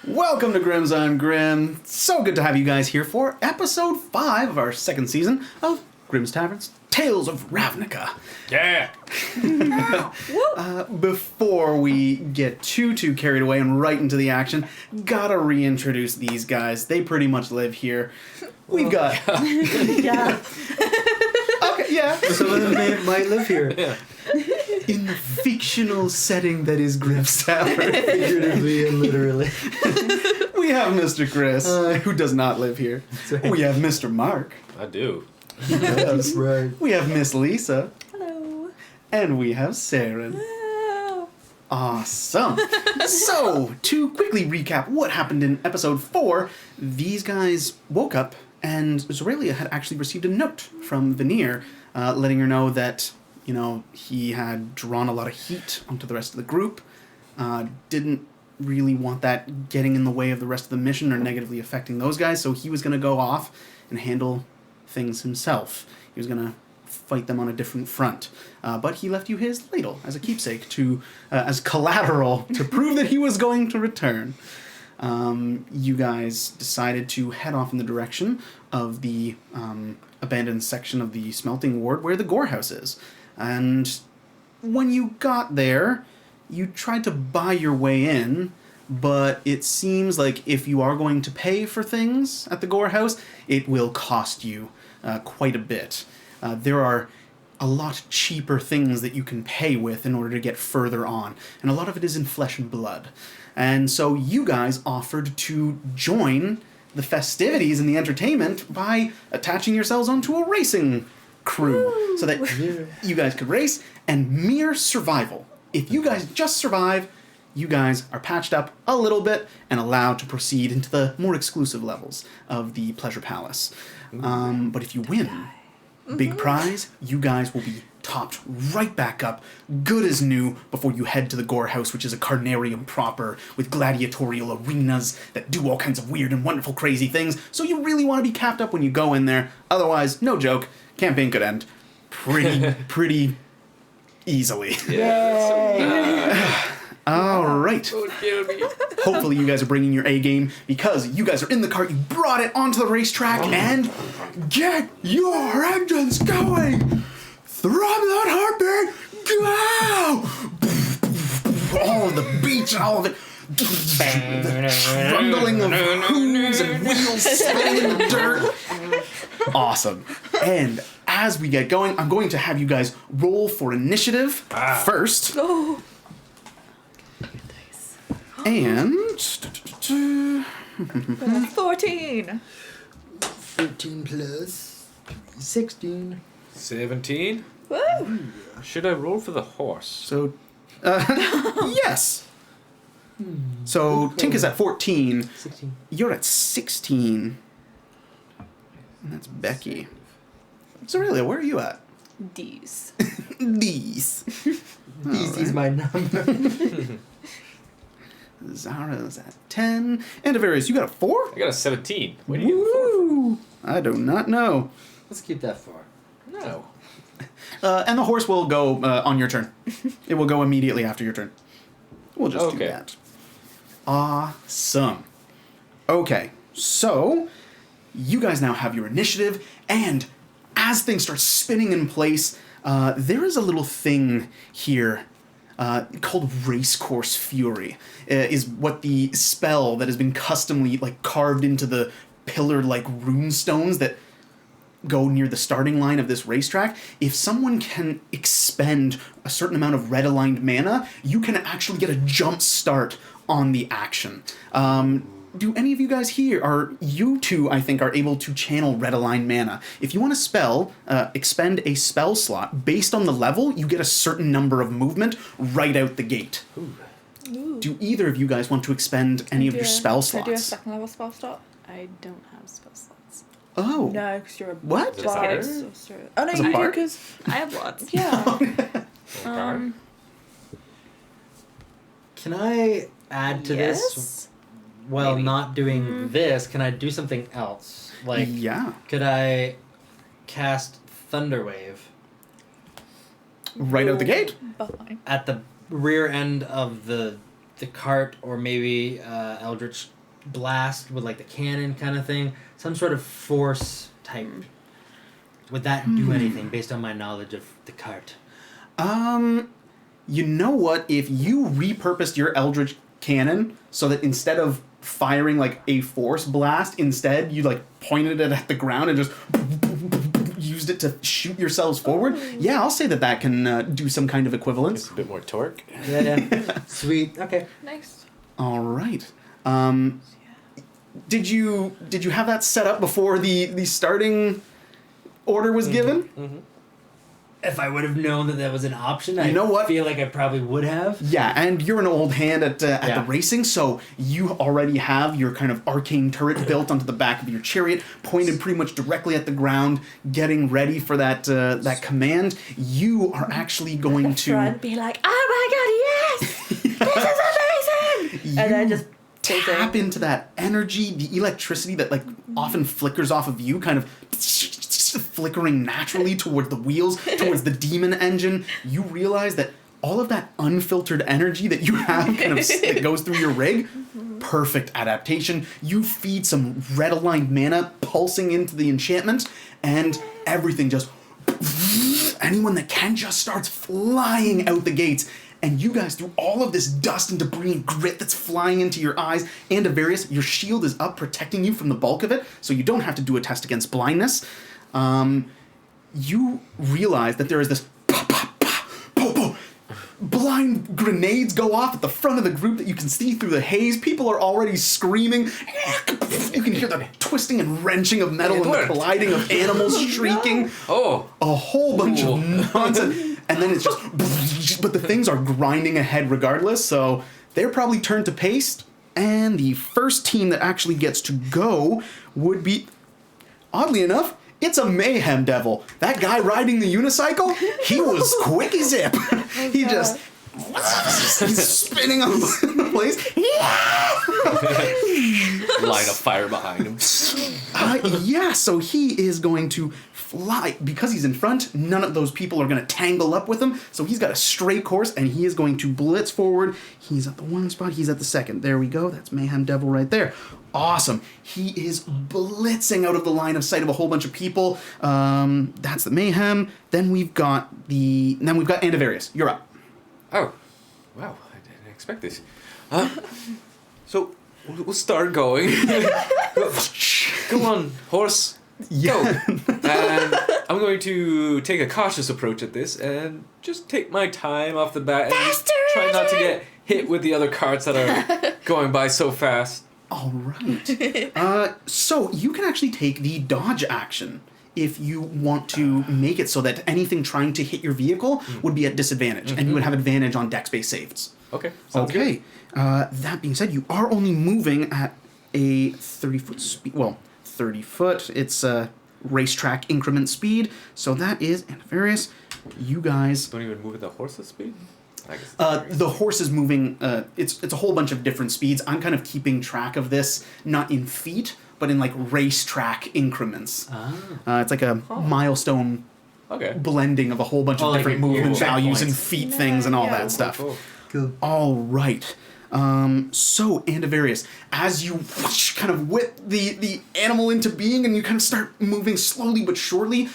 Welcome to Grimm's I'm Grimm. So good to have you guys here for episode 5 of our second season of Grimm's Tavern's Tales of RAVNICA. Yeah! Before we get too carried away and right into the action, gotta reintroduce these guys. They pretty much live here. We've got... Yeah. Okay, yeah. Some of them might live here. Yeah. In the fictional setting that is Grimm's Tavern. Figuratively and literally. We have Mr. Chris, who does not live here. Right. We have Mr. Mark. I do. Yes. Right. We have Miss Lisa. Hello. And we have Saren. Hello. Awesome. So, to quickly recap what happened in episode 4, these guys woke up and Zorelia had actually received a note from Veneer letting her know that, you know, he had drawn a lot of heat onto the rest of the group, didn't really want that getting in the way of the rest of the mission or negatively affecting those guys, so he was going to go off and handle things himself. He was going to fight them on a different front. But he left you his ladle as a keepsake, as collateral, to prove that he was going to return. You guys decided to head off in the direction of the abandoned section of the smelting ward where the Gore House is. And when you got there, you tried to buy your way in, but it seems like if you are going to pay for things at the Gore House, it will cost you quite a bit. There are a lot cheaper things that you can pay with in order to get further on, and a lot of it is in flesh and blood. And so you guys offered to join the festivities and the entertainment by attaching yourselves onto a racing crew so that you guys could race, and mere survival. If you guys just survive, you guys are patched up a little bit and allowed to proceed into the more exclusive levels of the Pleasure Palace. But if you win, big prize, you guys will be topped right back up, good as new, before you head to the Gore House, which is a carnarium proper, with gladiatorial arenas that do all kinds of weird and wonderful crazy things, so you really want to be capped up when you go in there. Otherwise, no joke, campaign could end pretty easily. All right. Hopefully you guys are bringing your A game, because you guys are in the cart, you brought it onto the racetrack, and get your engines going! Throw that heartbeat! Go! All of the beach and all of it. The trundling of hooves and wheels spinning in the dirt. Awesome. And as we get going, I'm going to have you guys roll for initiative first. Oh. And 14. 13 plus 16. 17? Woo. Should I roll for the horse? so, yes. So Tink is at 14. 16. You're at 16. And that's Becky. So really, where are you at? D's. These. Easy's my number. Zara's at 10. And Avarius, you got a 4? I got a 17. What do you I do not know. Let's keep that far. get? No. And the horse will go on your turn. It will go immediately after your turn. We'll just do Okay. that. Awesome. Okay, so you guys now have your initiative, and as things start spinning in place, there is a little thing here called Racecourse Fury. Is what the spell that has been customly carved into the pillar-like rune stones that go near the starting line of this racetrack. If someone can expend a certain amount of red-aligned mana, you can actually get a jump start on the action. Do any of you guys here, you two, I think, are able to channel red-aligned mana. If you want to expend a spell slot, based on the level, you get a certain number of movement right out the gate. Ooh. Ooh. Do either of you guys want to expend any of your spell slots? Can I do a second level spell slot? I don't have spell slots. Oh. No, because you're a What? Is it bard. bard? Sorcerer. Oh, no, As a you do, bard? because I have lots. yeah. Can I add to this Yes. while Maybe. not doing this? Can I do something else? Like, Yeah. could I cast Thunderwave Right out the gate? But fine. at the rear end of the the cart or maybe Eldritch Blast with like the cannon kind of thing. Some sort of force type. Would that do anything based on my knowledge of the cart? You know what? If you repurposed your Eldritch Cannon so that instead of firing like a force blast, instead you like pointed it at the ground and just used it to shoot yourselves forward, yeah, I'll say that can do some kind of equivalence. It's a bit more torque. Yeah. Sweet. Okay. Nice. All right. Did you have that set up before the starting order was given? Mm-hmm. If I would have known that was an option, You know what? feel like I probably would have. Yeah, and you're an old hand at the racing, so you already have your kind of arcane turret built onto the back of your chariot, pointed pretty much directly at the ground, getting ready for that that command. You are actually going to Front be like, oh my god, yes! This is amazing! And then just tap into that energy, the electricity that like often flickers off of you, kind of flickering naturally towards the wheels, towards the demon engine. You realize that all of that unfiltered energy that you have kind of that goes through your rig, perfect adaptation. You feed some red-aligned mana pulsing into the enchantment, and everything just... anyone that can just starts flying out the gates. And you guys, through all of this dust and debris and grit that's flying into your eyes, and Avarius, your shield is up protecting you from the bulk of it, so you don't have to do a test against blindness. You realize that there is this blind grenades go off at the front of the group that you can see through the haze. People are already screaming. You can hear the twisting and wrenching of metal and the colliding of animals shrieking. Oh. A whole bunch of nonsense. And then it's just... but the things are grinding ahead regardless, so they're probably turned to paste. And the first team that actually gets to go would be... oddly enough, it's a Mayhem Devil. That guy riding the unicycle, he was quick as zip. He just... he's spinning on the place. Line of fire behind him. Yeah, so he is going to fly. Because he's in front, none of those people are going to tangle up with him. So he's got a straight course, and he is going to blitz forward. He's at the one spot. He's at the second. There we go. That's Mayhem Devil right there. Awesome. He is blitzing out of the line of sight of a whole bunch of people. That's the Mayhem. Then we've got Andavarius. You're up. Oh, wow! I didn't expect this. So we'll start going. Go on, horse. Yeah. Go. And I'm going to take a cautious approach at this and just take my time off the bat and just try not to get hit with the other carts that are going by so fast. All right. So you can actually take the dodge action if you want to make it so that anything trying to hit your vehicle would be at disadvantage, and you would have advantage on dex-based saves. Okay. Sounds good. That being said, you are only moving at a 30-foot speed. Well, 30 foot. It's a racetrack increment speed. So that is, and various, you guys... Don't even move at the horse's speed? I guess. The horse is moving, it's a whole bunch of different speeds. I'm kind of keeping track of this, not in feet, but in like racetrack increments. It's like a milestone blending of a whole bunch of different movement values and feet things and all that stuff. Cool. All right. So, Andavarius, as you kind of whip the animal into being and you kind of start moving slowly but surely,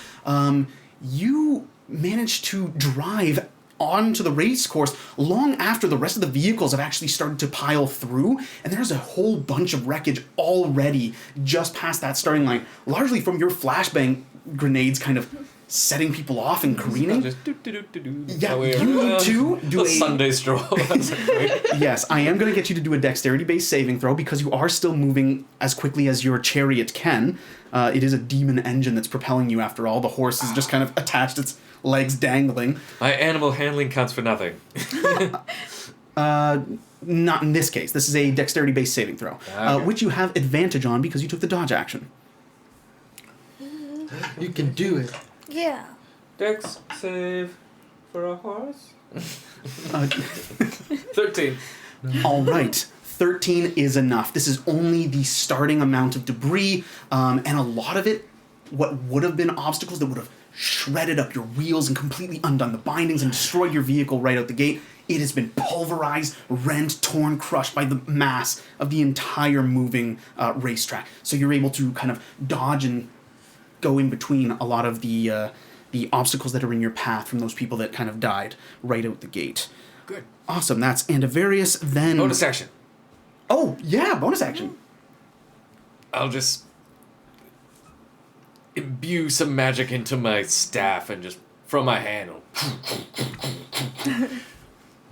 you manage to drive onto the race course long after the rest of the vehicles have actually started to pile through, and there's a whole bunch of wreckage already just past that starting line, largely from your flashbang grenades kind of setting people off and careening. Just Yeah, you need to do a Sunday stroll. Yes, I am going to get you to do a dexterity-based saving throw because you are still moving as quickly as your chariot can. It is a demon engine that's propelling you after all. The horse is just kind of attached, its legs dangling. My animal handling counts for nothing. Not in this case. This is a dexterity-based saving throw, which you have advantage on because you took the dodge action. You can do it. Yeah. Dex save for a horse? 13. All right. 13 is enough. This is only the starting amount of debris, and a lot of it, what would have been obstacles that would have shredded up your wheels and completely undone the bindings and destroyed your vehicle right out the gate. It has been pulverized, rent, torn, crushed by the mass of the entire moving racetrack. So you're able to kind of dodge and go in between a lot of the obstacles that are in your path from those people that kind of died right out the gate. Good. Awesome. That's Andavarius. Then Bonus action. Oh yeah, bonus action. I'll just imbue some magic into my staff and just from my hand,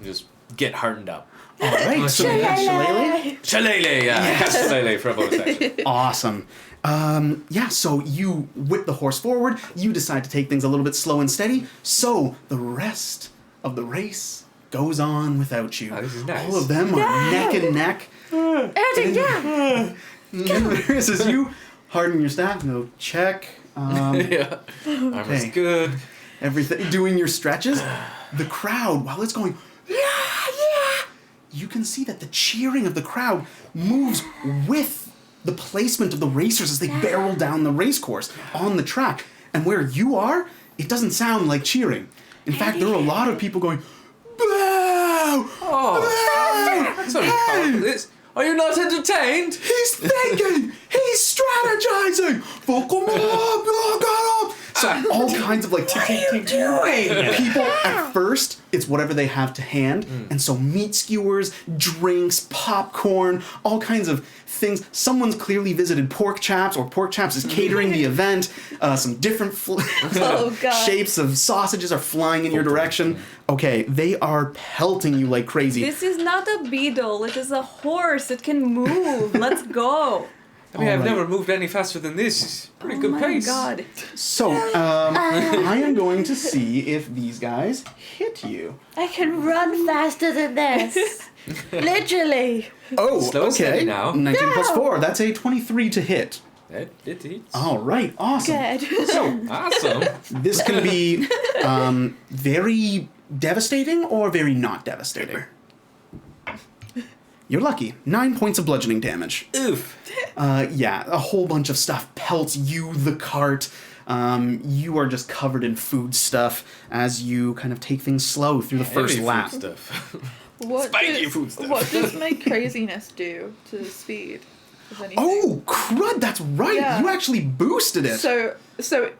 just get hardened up. All right. So we have Shillelagh. Shillelagh, yeah. Cast Shillelagh for a bonus action. Awesome. Yeah, so you whip the horse forward. You decide to take things a little bit slow and steady. So the rest of the race goes on without you. Oh, this is nice. All of them are neck and neck. This is you harden your staff. No check. Yeah. Armor's okay. good. Everything. Doing your stretches. The crowd, while it's going, yeah, yeah, you can see that the cheering of the crowd moves with the placement of the racers as they barrel down the race course on the track. And where you are, it doesn't sound like cheering. In fact, there are a lot of people going, boo! Oh, Boo! that's uncomfortable. Are you not entertained? He's thinking! He's strategizing! Vocal mob! So all kinds of like people at first, it's whatever they have to hand. And so meat skewers, drinks, popcorn, all kinds of things. Someone's clearly visited Pork Chaps, or Pork Chaps is catering the event. Some different shapes of sausages are flying in your direction. Okay, they are pelting you like crazy. This is not a beetle. It is a horse. It can move. Let's go. I mean, I've never moved any faster than this. It's pretty good pace. Oh my god. So, I am going to see if these guys hit you. I can run faster than this. Literally. Oh, Slow and steady okay. now. 19 plus 4. That's a 23 to hit. It hits. All right, awesome. Good. So, Awesome. this can be very devastating or very not devastating. You're lucky. 9 points of bludgeoning damage. Oof. Yeah, a whole bunch of stuff pelts you, the cart. You are just covered in food stuff as you kind of take things slow through the first Heavy lap. food stuff. What Spiky food stuff. What does my craziness do to the speed? If anything? Oh, crud, that's right. Yeah. You actually boosted it. So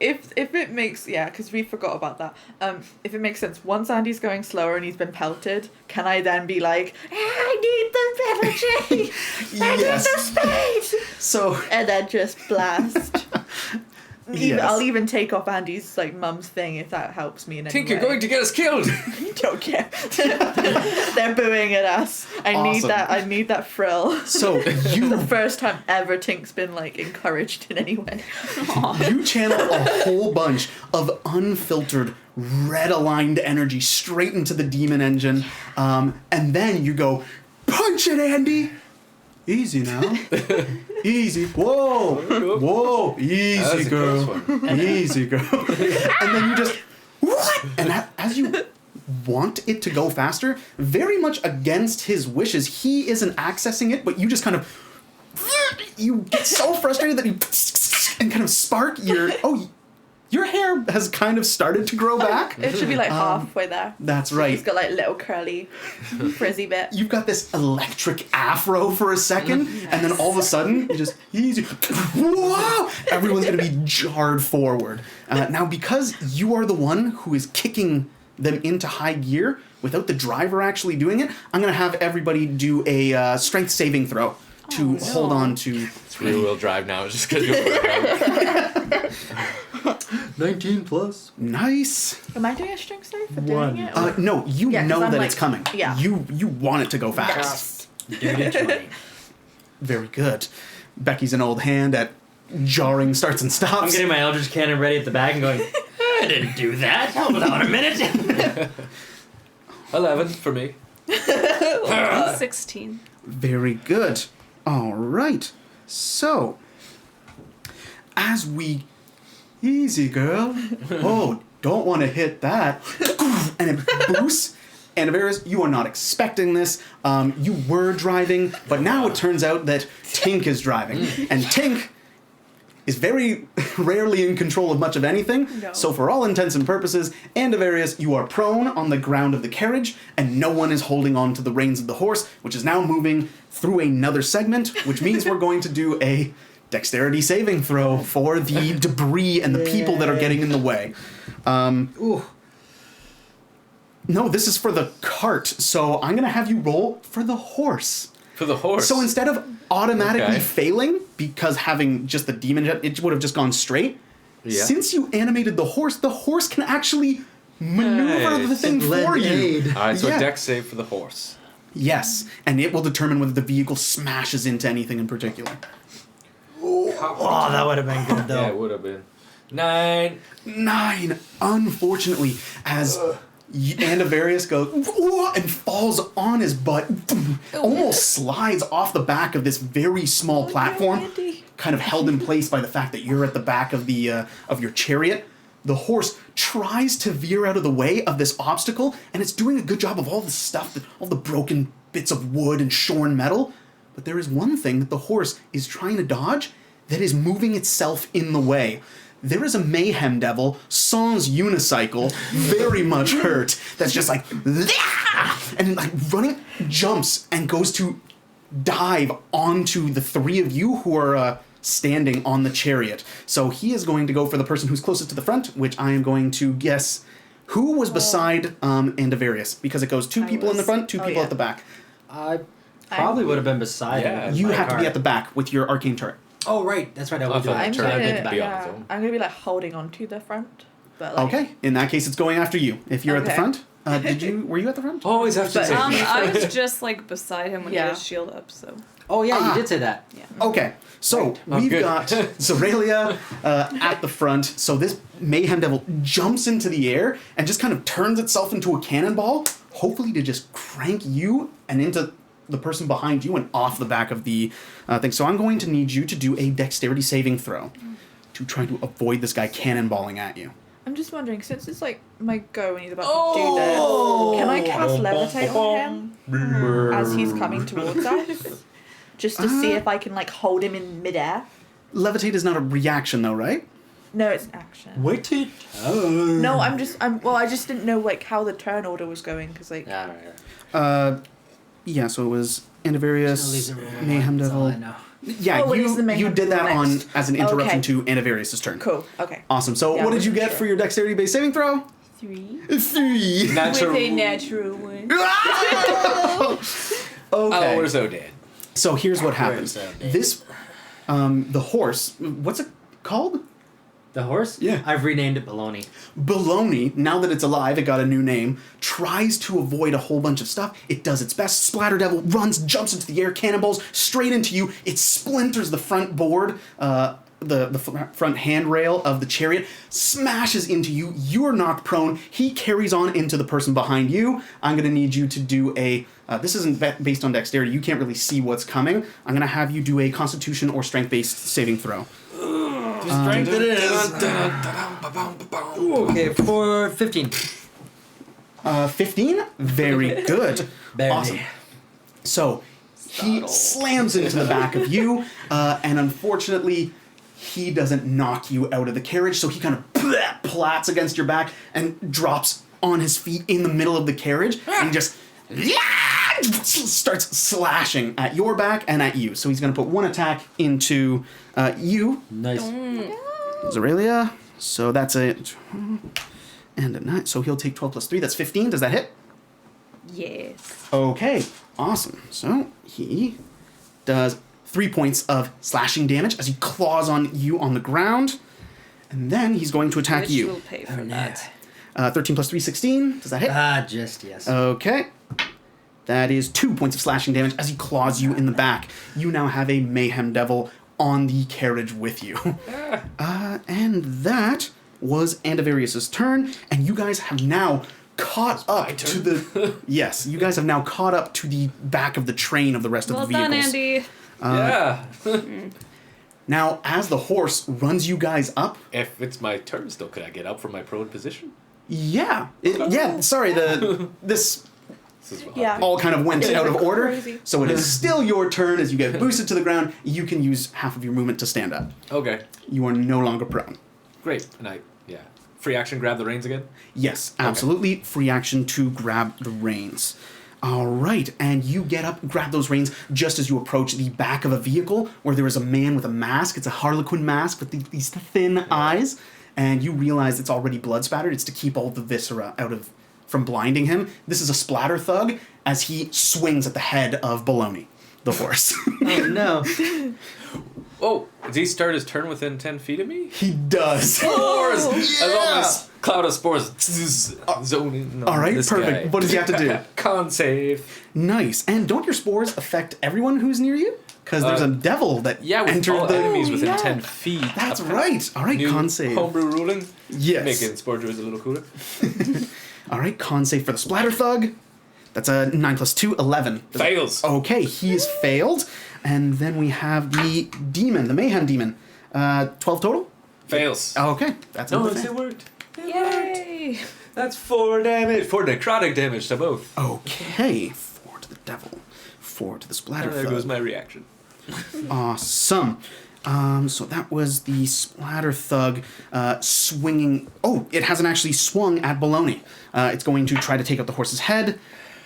if it makes, because we forgot about that. If it makes sense, once Andy's going slower and he's been pelted, can I then be like, I need the energy, I need the speed, So, and then just blast. Yes. I'll even take off Andy's like mum's thing if that helps me in any Think way. you're going to get us killed. Don't care. They're booing at us. Awesome. I need that frill. so you The first time ever Tink's been like encouraged in any way. You channel a whole bunch of unfiltered, red-aligned energy straight into the demon engine, and then you go, punch it, Andy! Easy now. Easy. Whoa! Whoa! That Easy, was a girl. close one. Easy, girl. And then you just, what? And as you want it to go faster, very much against his wishes, he isn't accessing it, but you just kind of, you get so frustrated that you, and kind of spark your hair has kind of started to grow back. It should be like halfway there. That's He's right. got like little curly, frizzy bit. You've got this electric afro for a second, and then all of a sudden, you just, easy, wow! Everyone's going to be jarred forward. Now, because you are the one who is kicking them into high gear without the driver actually doing it, I'm going to have everybody do a strength saving throw to hold on to. It's rear-wheel drive now. It's just going to go forever. 19 plus. Nice. Am I doing a strength save for One. doing it? or- No, you Yeah, 'cause know I'm that like- it's coming. yeah. You want it to go fast. Dirty 20. Very good. Becky's an old hand at jarring starts and stops. I'm getting my Eldritch Cannon ready at the back and going, I didn't do that. Hold on a minute. 11 for me. 16. Very good. All right. So, as we... Easy, girl. Oh, don't want to hit that. And it boosts. And Avaris, you are not expecting this. You were driving, but now it turns out that Tink is driving. And Tink is very rarely in control of much of anything. No. So for all intents and purposes, Andavarius, you are prone on the ground of the carriage, and no one is holding on to the reins of the horse, which is now moving through another segment, which means we're going to do a dexterity saving throw for the debris and the people that are getting in the way. Ooh. No, this is for the cart, so I'm going to have you roll for the horse. For the horse. So instead of automatically Okay. failing, because having just the demon jet, it would have just gone straight. Yeah. Since you animated the horse can actually maneuver the Nice. thing And lend for you. aid. Alright, so Yeah. dex save for the horse. Yes, and it will determine whether the vehicle smashes into anything in particular. Oh, that would have been good though. Yeah, it would have been. 9. 9, unfortunately, as Andavarius goes "Whoa," and falls on his butt, almost slides off the back of this very small platform, Andy. kind of held in place by the fact that you're at the back of the of your chariot. The horse tries to veer out of the way of this obstacle, and it's doing a good job of all the stuff, all the broken bits of wood and shorn metal. But there is one thing that the horse is trying to dodge that is moving itself in the way. There is a mayhem devil, sans unicycle, very much hurt, that's just like, and like running, jumps, and goes to dive onto the three of you who are standing on the chariot. So he is going to go for the person who's closest to the front, which I am going to guess who was beside Andavarius, because it goes 2 people in the front, 2 people at the back. I probably would have been beside Yeah. him. You My have to be cart. at the back with your arcane turret. Oh, right. That's right. I I would do thought that. I'm Turn gonna, it to be on its own. I'm gonna be like holding on to the front, but like, Okay, in that case, it's going after you. If you're at the Okay. front, were you at the front? Always have to But- save. I was just like beside him when he Yeah. had his shield up, so. Oh, yeah, Ah. you did say that. Okay, so Oh, we've good. got Zoralia at the front. So this mayhem devil jumps into the air and just kind of turns itself into a cannonball, hopefully to just crank you and into the person behind you and off the back of the thing. So I'm going to need you to do a dexterity saving throw to try to avoid this guy cannonballing at you. I'm just wondering, since it's like my go and he's about to do this, can I cast levitate on him as he's coming towards us? Just to see if I can like hold him in midair. Levitate is not a reaction though, right? No, it's an action. Wait till turn. No, I just didn't know like how the turn order was going because like Yeah, right. Yeah, so it was Andavarius, Mayhem That's all I Devil. know. Yeah, Oh, it is the you Mayhem did that Devil on next. as an interruption Okay. to Andavarius' turn. cool. Okay. Awesome. So Yeah, what I did you wasn't get sure. for your dexterity-based saving throw? 3. 3. Natural. With a natural one. Okay. Oh, we're so dead. So here's what happens. so dead. This, the horse, what's it called? The horse? Yeah. I've renamed it Baloney. Baloney, now that it's alive, it got a new name, tries to avoid a whole bunch of stuff. It does its best. Splatter Devil runs, jumps into the air, cannonballs straight into you. It splinters the front board, the front handrail of the chariot, smashes into you. You're knocked prone. He carries on into the person behind you. I'm going to need you to do a... this isn't based on dexterity. You can't really see what's coming. I'm going to have you do a constitution or strength-based saving throw. Strength it is. Okay, for 15. 15? Very good. Barely. Awesome. So, he slams into the back of you, and unfortunately, he doesn't knock you out of the carriage, so he kind of plats against your back and drops on his feet in the middle of the carriage, and just starts slashing at your back and at you. So he's going to put one attack into you, Nice. Zoralia. So that's a... And a 9. So he'll take 12 plus 3. That's 15. Does that hit? Yes. Okay, awesome. So he does 3 points of slashing damage as he claws on you on the ground. And then he's going to attack Which you. will pay for Oh, no. that. 13 plus 3, 16. Does that hit? Just yes. Okay. That is 2 points of slashing damage as he claws you in the back. You now have a Mayhem Devil on the carriage with you. And that was Andavarius' turn, and you guys have now caught up to the... Yes, you guys have now caught up to the back of the train of the rest Well of the vehicles. done, Andy. Yeah. Now, as the horse runs you guys up... If it's my turn still, could I get up from my prone position? Yeah. Sorry, this... Yeah. all kind of went out of order. Crazy. So it is still your turn as you get boosted to the ground. You can use half of your movement to stand up. Okay. You are no longer prone. Great. And free action, grab the reins again? Yes, absolutely. Free action to grab the reins. All right, and you get up, grab those reins just as you approach the back of a vehicle where there is a man with a mask. It's a harlequin mask with these thin eyes, and you realize it's already blood spattered. It's to keep all the viscera from blinding him. This is a splatter thug as he swings at the head of Baloney, the horse. Oh no. Oh, does he start his turn within 10 feet of me? He does. Spores! As all this cloud of spores zone in on All right, this perfect. guy. What does he have to do? Con save. Nice. And don't your spores affect everyone who's near you? Because there's a devil that Yeah, with entered all the... enemies within yeah. 10 feet. That's right. All right, New con save. homebrew ruling. Yes. Making spore druids a little cooler. All right, con save for the splatter thug. That's a 9 plus 2, 11. Fails. Okay, he is failed. And then we have the demon, the Mayhem Demon. 12 total? Fails. Okay, that's No, another it fail. worked. Yay! That's 4 damage. 4 necrotic damage to both. Okay, 4 to the devil, 4 to the splatter There thug. goes my reaction. Awesome. So that was the splatter thug swinging. Oh, it hasn't actually swung at Baloney. It's going to try to take out the horse's head.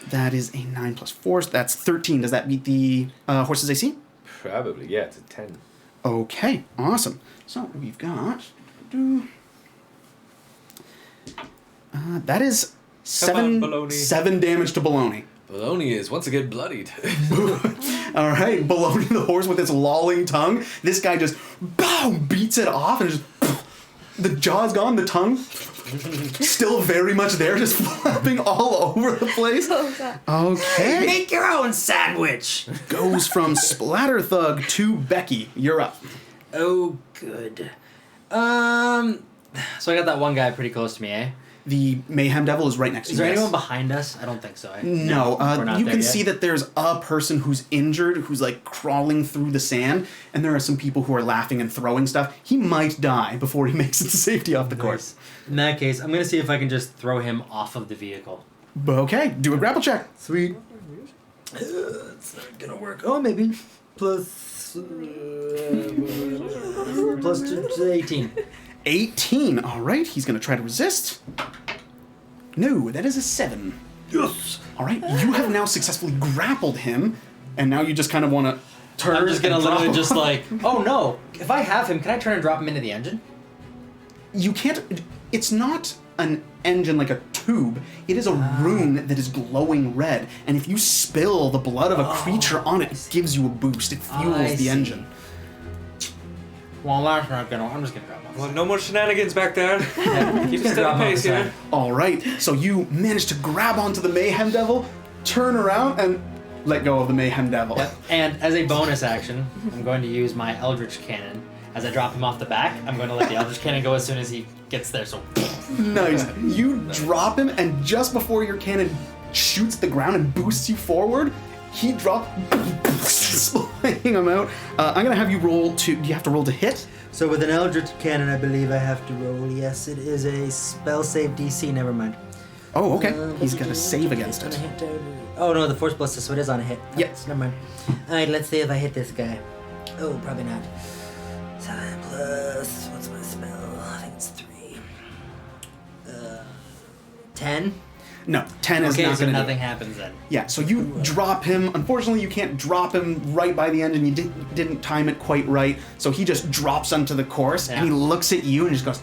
That is a 9 plus 4. So that's 13. Does that beat the horse's AC? Probably, yeah, it's a 10. Okay, awesome. So we've got. That is on, Baloney. 7 damage to Baloney. Baloney is once again bloodied. All right, Baloney the horse with its lolling tongue. This guy just beats it off and just the jaw's gone, the tongue still very much there, just flapping all over the place. Okay, Make your own sandwich. goes from Splatter Thug to Becky. You're up. Oh, good. So I got that one guy pretty close to me, eh? The Mayhem Devil is right next to Is you. there yes. anyone behind us? I don't think so. Eh? No, We're not you there can yet. see that there's a person who's injured, who's like crawling through the sand, and there are some people who are laughing and throwing stuff. He might die before he makes it to safety off the course. In that case, I'm gonna see if I can just throw him off of the vehicle. Okay, do a grapple check. Sweet. It's not gonna work. Oh, maybe plus 18. 18. All right, he's going to try to resist. No, that is a 7. Yes. All right, you have now successfully grappled him, and now you just kind of want to turn. I'm just gonna and drop literally him. just like, oh no! If I have him, can I turn and drop him into the engine? You can't. It's not an engine like a tube. It is a rune that is glowing red, and if you spill the blood of a creature on it, it gives you a boost. It fuels I the see. engine. Well, that's not gonna. I'm just gonna drop him. Well, no more shenanigans back there. Keep a Just steady drop him off pace the here. side. All right, so you manage to grab onto the Mayhem Devil, turn around, and let go of the Mayhem Devil. Yep. And as a bonus action, I'm going to use my Eldritch Cannon. As I drop him off the back, I'm going to let the Eldritch Cannon go as soon as he gets there. So, Nice. You drop him, and just before your cannon shoots the ground and boosts you forward, he drops, slaying him out. I'm gonna have you roll to. Do you have to roll to hit? So with an Eldritch Cannon, I believe I have to roll. Yes, it is a spell save DC. Never mind. Oh, okay. He's got to save against it. Oh no, the force blister, so it is on a hit. Yes. Never mind. Alright, let's see if I hit this guy. Oh, probably not. 7 plus... what's my spell? I think it's 3. 10? No, 10 is okay, not so gonna do nothing it. happens then. Yeah, so you drop him. Unfortunately, you can't drop him right by the end, and you didn't time it quite right. So he just drops onto the course, and he looks at you and just goes,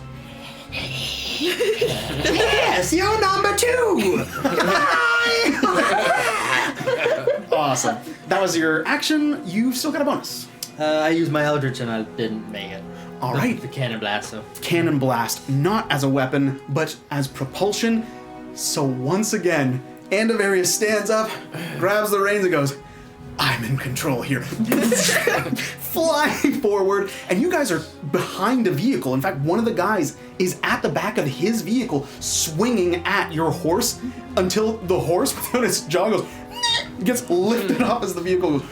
Yes, you're number 2! awesome. That was your action. You've still got a bonus. I used my Eldritch and I didn't make it. All right. The Cannon Blast, so. Cannon Blast, not as a weapon, but as propulsion. So once again, Andavarius stands up, grabs the reins, and goes, I'm in control here. Flying forward, and you guys are behind a vehicle. In fact, one of the guys is at the back of his vehicle, swinging at your horse until the horse, without its jaw, goes, gets lifted up as the vehicle goes,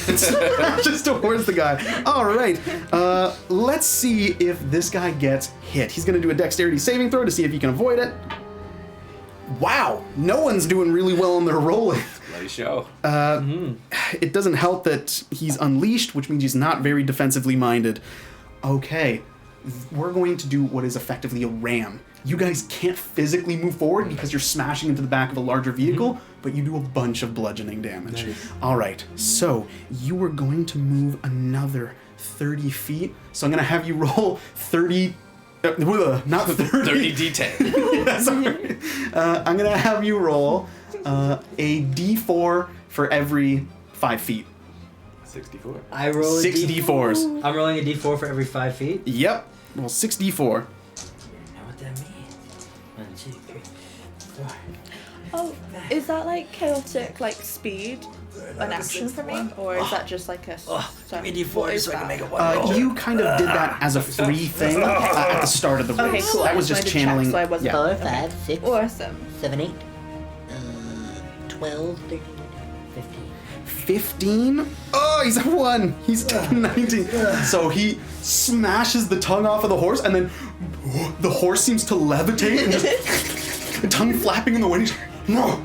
and smashes towards the guy. All right, let's see if this guy gets hit. He's going to do a dexterity saving throw to see if he can avoid it. Wow, no one's doing really well on their rolling. Bloody show. It doesn't help that he's unleashed, which means he's not very defensively minded. Okay, we're going to do what is effectively a ram. You guys can't physically move forward because you're smashing into the back of a larger vehicle, but you do a bunch of bludgeoning damage. Nice. All right, so you are going to move another 30 feet. So I'm going to have you roll 30... not 30. 30 D10. Yeah, sorry. I'm going to have you roll a D4 for every 5 feet. 64. I roll 6 D4s. I'm rolling a D4 for every 5 feet. Yep. Well, 6 D4. I don't know what that means. 1, 2, 3, 4. Oh, is that like chaotic, like speed, an action for me, or is that just like a? Give me a what D4 is so I can that? make a 1 roll. You kind of did that as a free thing at the start of the race. Okay, cool. That I was just just wanted to check, channeling. so I wasn't- yeah. 4, 5, 6, Awesome. 7, 8. 12, 13, 15. 15? Oh, he's at 1. He's taking 19. So he smashes the tongue off of the horse, and then the horse seems to levitate and just the tongue flapping in the wind. He's, no!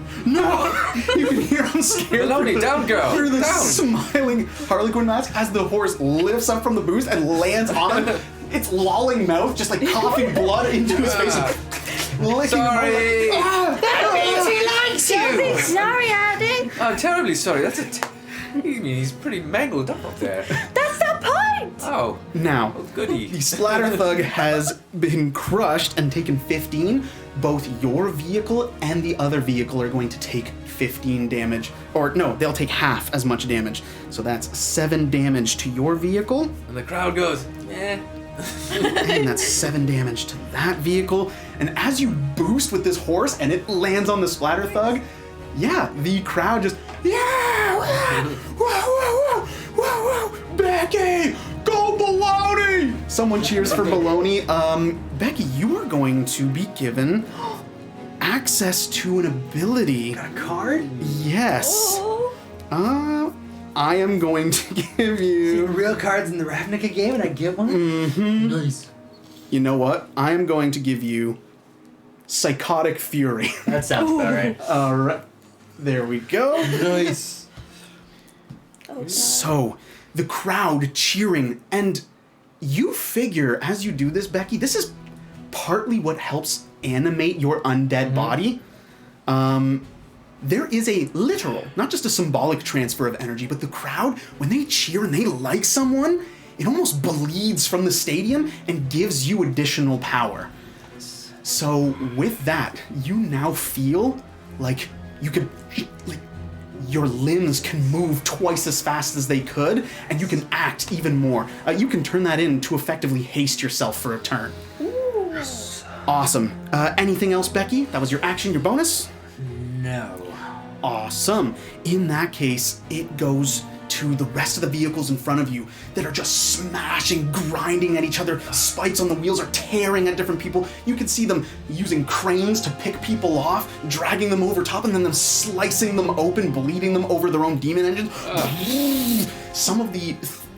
You can hear him scared. Maloney, through down, girl, Through the down. smiling Harlequin mask as the horse lifts up from the boost and lands on him. Its lolling mouth just like coughing blood into his face. And licking Sorry. him. That means he likes Don't be sorry, Andy. I'm terribly sorry. That's he's pretty mangled up there. That's the point. Oh, Now, goody. the Splatter Thug has been crushed and taken 15. Both your vehicle and the other vehicle are going to take 15 damage. Or, no, they'll take half as much damage. So that's 7 damage to your vehicle, And the crowd goes, eh. and that's 7 damage to that vehicle. And as you boost with this horse and it lands on the Splatter Thug, yeah, the crowd just, yeah! Whoa, Becky! Go Baloney! Someone cheers for Baloney. Becky, you are going to be given access to an ability. Got a card? Yes. Oh. I am going to give See you... real cards in the RAVNICA game and I get one? Nice. You know what? I am going to give you Psychotic Fury. That sounds about right. Alright. There we go. Nice. Oh, So, the crowd cheering, and you figure as you do this, Becky, this is partly what helps animate your undead body. There is a literal, not just a symbolic transfer of energy, but the crowd, when they cheer and they like someone, it almost bleeds from the stadium and gives you additional power. So with that, you now feel like you could, like, your limbs can move twice as fast as they could, and you can act even more. You can turn that in to effectively haste yourself for a turn. Awesome. Anything else, Becky? That was your action, your bonus? No. Awesome. In that case, it goes to the rest of the vehicles in front of you that are just smashing, grinding at each other. Spikes on the wheels are tearing at different people. You can see them using cranes to pick people off, dragging them over top, and then them slicing them open, bleeding them over their own demon engines. Some of the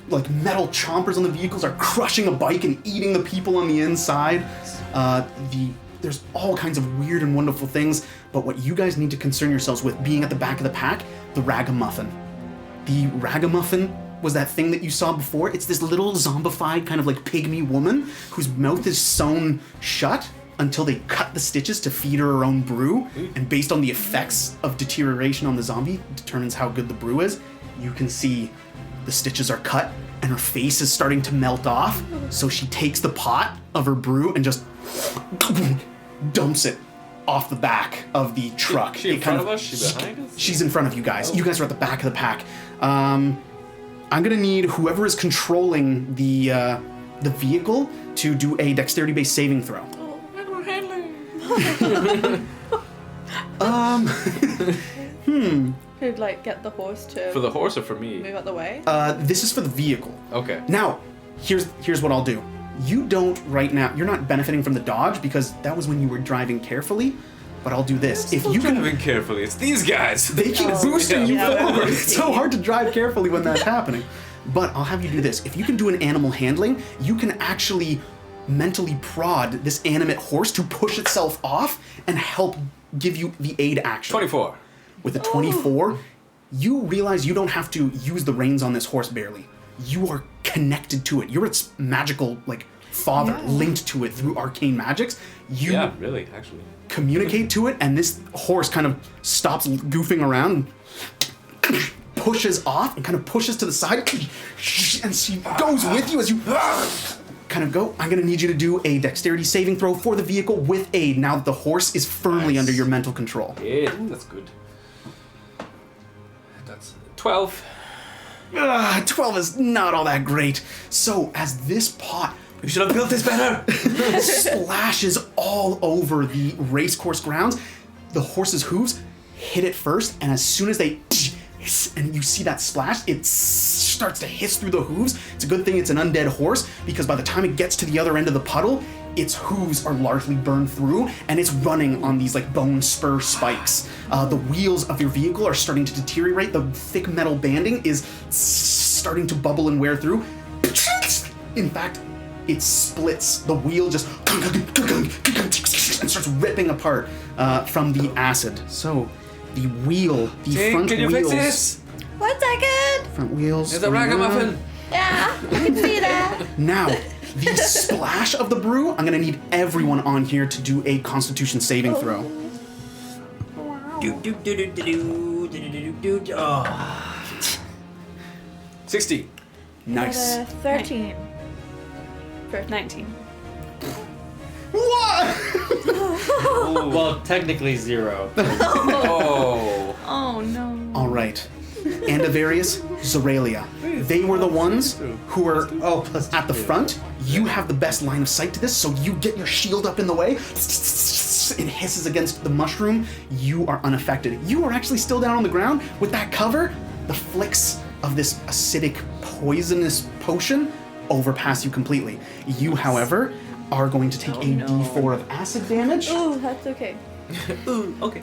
like metal chompers on the vehicles are crushing a bike and eating the people on the inside. There's all kinds of weird and wonderful things, but what you guys need to concern yourselves with being at the back of the pack, the Raga Muffin. The Raga Muffin was that thing that you saw before. It's this little zombified kind of like pygmy woman whose mouth is sewn shut until they cut the stitches to feed her own brew, and based on the effects of deterioration on the zombie determines how good the brew is. You can see the stitches are cut and her face is starting to melt off, so she takes the pot of her brew and just dumps it off the back of the truck. She in It front kind of us? She behind us? She's in front of you guys. You guys are at the back of the pack. I'm gonna need whoever is controlling the vehicle to do a dexterity-based saving throw. Who'd like get the horse to For the horse or for me? move out the way? This is for the vehicle. Okay. Now, here's what I'll do. You don't right now. You're not benefiting from the dodge because that was when you were driving carefully. But I'll do this. If you can, driving carefully, it's these guys. they keep boosting you Yeah. forward. It's so hard to drive carefully when that's happening. But I'll have you do this. If you can do an animal handling, you can actually mentally prod this animate horse to push itself off and help give you the aid action. 24. With a 24, you realize you don't have to use the reins on this horse barely. You are connected to it. You're its magical, like, father, linked to it through arcane magics. You Yeah, really, actually. communicate to it, and this horse kind of stops goofing around, pushes off, and kind of pushes to the side, and she goes with you as you kind of go. I'm going to need you to do a dexterity saving throw for the vehicle with aid now that the horse is firmly under your mental control. Yeah, that's good. That's 12. 12 is not all that great. So as this pot We should have built this better. splashes all over the racecourse grounds, the horse's hooves hit it first, and as soon as they and you see that splash, it starts to hiss through the hooves. It's a good thing it's an undead horse, because by the time it gets to the other end of the puddle, its hooves are largely burned through, and it's running on these like bone spur spikes. The wheels of your vehicle are starting to deteriorate. The thick metal banding is starting to bubble and wear through. In fact, it splits. The wheel just and starts ripping apart from the acid. So the wheel, the Jake, front can you wheels, fix this? 1 second. front wheels. There's a Raga Muffin. Yeah, I can see that. Now, the splash of the brew, I'm gonna need everyone on here to do a Constitution saving throw. Oh. 60. Nice. 13. 19. What? Well, technically 0. Oh. Oh no. All right. Andavarius, Zoralia. They were the ones who were at the front. You have the best line of sight to this, so you get your shield up in the way. It hisses against the mushroom. You are unaffected. You are actually still down on the ground with that cover. The flicks of this acidic, poisonous potion overpass you completely. You, however, are going to take a d4 of acid damage. Ooh, that's okay. Ooh, okay.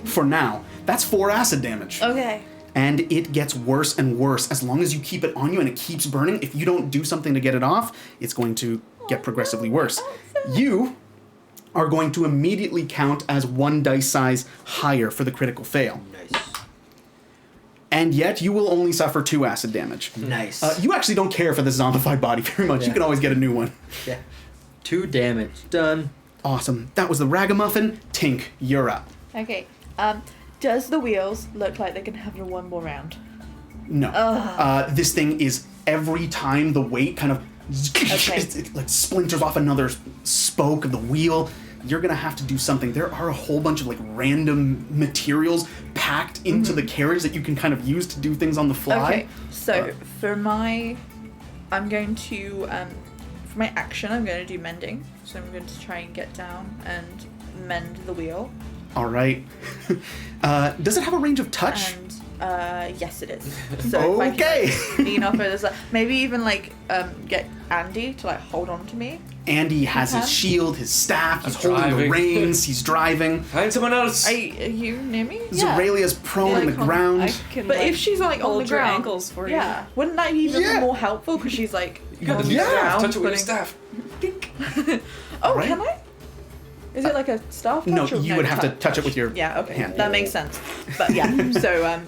For now. That's 4 acid damage. Okay. And it gets worse and worse as long as you keep it on you and it keeps burning. If you don't do something to get it off, it's going to get progressively worse. You are going to immediately count as 1 dice size higher for the critical fail. Nice. And yet, you will only suffer 2 acid damage. Nice. You actually don't care for this zombified body very much. You Yeah. can always get a new one. Yeah. 2 damage. Done. Awesome. That was the Raga Muffin. Tink, you're up. Okay. Does the wheels look like they can have one more round? No. This thing is, every time the weight kind of it like splinters off another spoke of the wheel, you're gonna have to do something. There are a whole bunch of like random materials packed into the carriage that you can kind of use to do things on the fly. Okay. So I'm going to for my action, I'm going to do mending. So I'm going to try and get down and mend the wheel. All right. Does it have a range of touch? And yes, it is. So if I Okay. can, like, lean off it, maybe even like get Andy to like hold on to me. Andy has his Okay. shield, his staff. He's I'm holding the driving. reins. He's driving. Find someone else. Are you near me? Zoralia's prone on the ground. I can, But if she's like on hold the your ground, ankles for you. yeah, wouldn't that even Yeah. be more helpful? Because she's like You got on the the Yeah. ground, Touch it with your putting- staff. Oh, Right. can I? Is it like a staff? No, touch or you would have to touch it with your Yeah, okay, hand. that makes sense. But yeah, so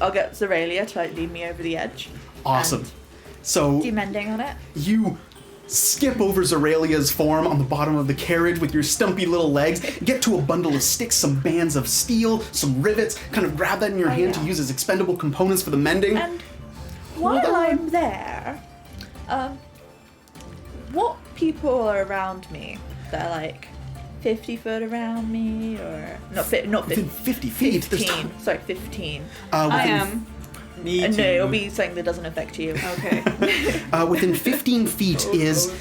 I'll get Zoralia to like lead me over the edge. Awesome. And So do mending on it. you skip over Zoralia's form on the bottom of the carriage with your stumpy little legs, get to a bundle of sticks, some bands of steel, some rivets, kind of grab that in your hand to yeah. use as expendable components for the mending. And while I'm there, what people are around me that are like 50 foot around me, or not 50, Within 50 feet, there's 15. Sorry, 15. I within, am. Me No, too. it'll be something that doesn't affect you. Okay. within 15 feet is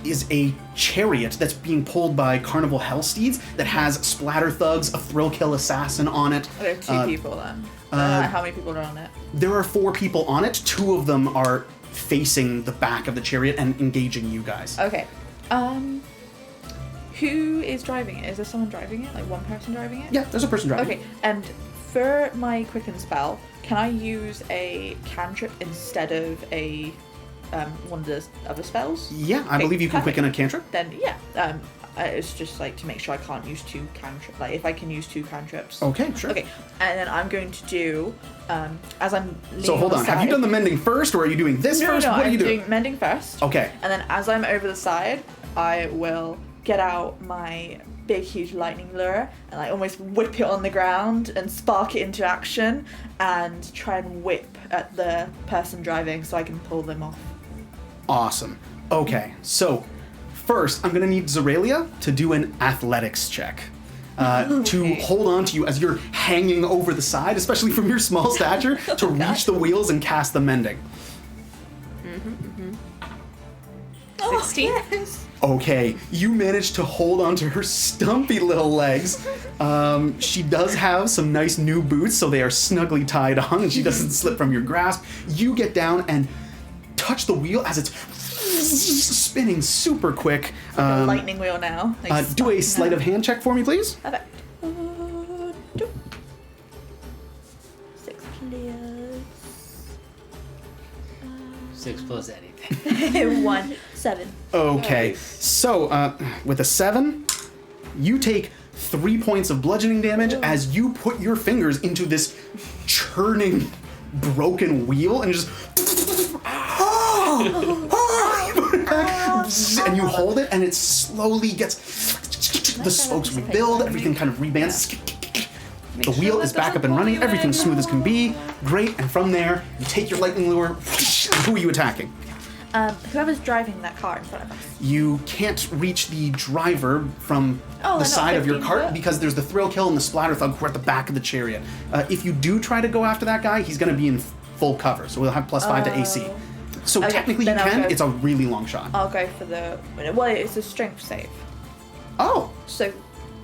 is a chariot that's being pulled by carnival hell steeds that has splatter thugs, a thrill kill assassin on it. There are 2 people then. How many people are on it? There are 4 people on it. 2 of them are facing the back of the chariot and engaging you guys. Okay. Who is driving it? Is there someone driving it? Like one person driving it? Yeah, there's a person driving. Okay, and for my quicken spell, can I use a cantrip instead of a one of the other spells? Yeah, I Okay, believe you can perfect. quicken a cantrip. Then yeah, it's just like to make sure I can't use 2 cantrips. Like if I can use 2 cantrips. Okay, sure. Okay, and then I'm going to do as I'm leaning So hold the on, have you side- done the mending first, or are you doing this first? No, What are I'm you doing? doing mending first. Okay. And then as I'm over the side, I will get out my big, huge lightning lure and like almost whip it on the ground and spark it into action and try and whip at the person driving so I can pull them off. Awesome. Okay, so first I'm gonna need Zoralia to do an athletics check. To hold on to you as you're hanging over the side, especially from your small stature, to reach the wheels and cast the mending. 16. Yes. Okay, you managed to hold onto her stumpy little legs. She does have some nice new boots, so they are snugly tied on and she doesn't slip from your grasp. You get down and touch the wheel as it's spinning super quick. A lightning wheel now. Like, Do a sleight of hand check for me, please. Perfect. 6 6 plus anything. plus 1, 7. Okay, Nice. so with a 7, you take 3 points of bludgeoning damage as you put your fingers into this churning, broken wheel and just. And you hold it, and it slowly gets. The spokes rebuild, everything kind of rebands. The wheel is back up and running, everything's smooth as can be. Great, and from there, you take your lightning lure. Who are you attacking? Whoever's driving that car in front of us. You can't reach the driver from Oh, the they're not side of your 15 cart foot? because there's the thrill kill and the splatter thug who are at the back of the chariot. If you do try to go after that guy, he's going to be in full cover, so we'll have +5 to AC. So Okay, technically you then I'll can, go. it's a really long shot. I'll go for the. Well, it's a strength save. Oh, So, can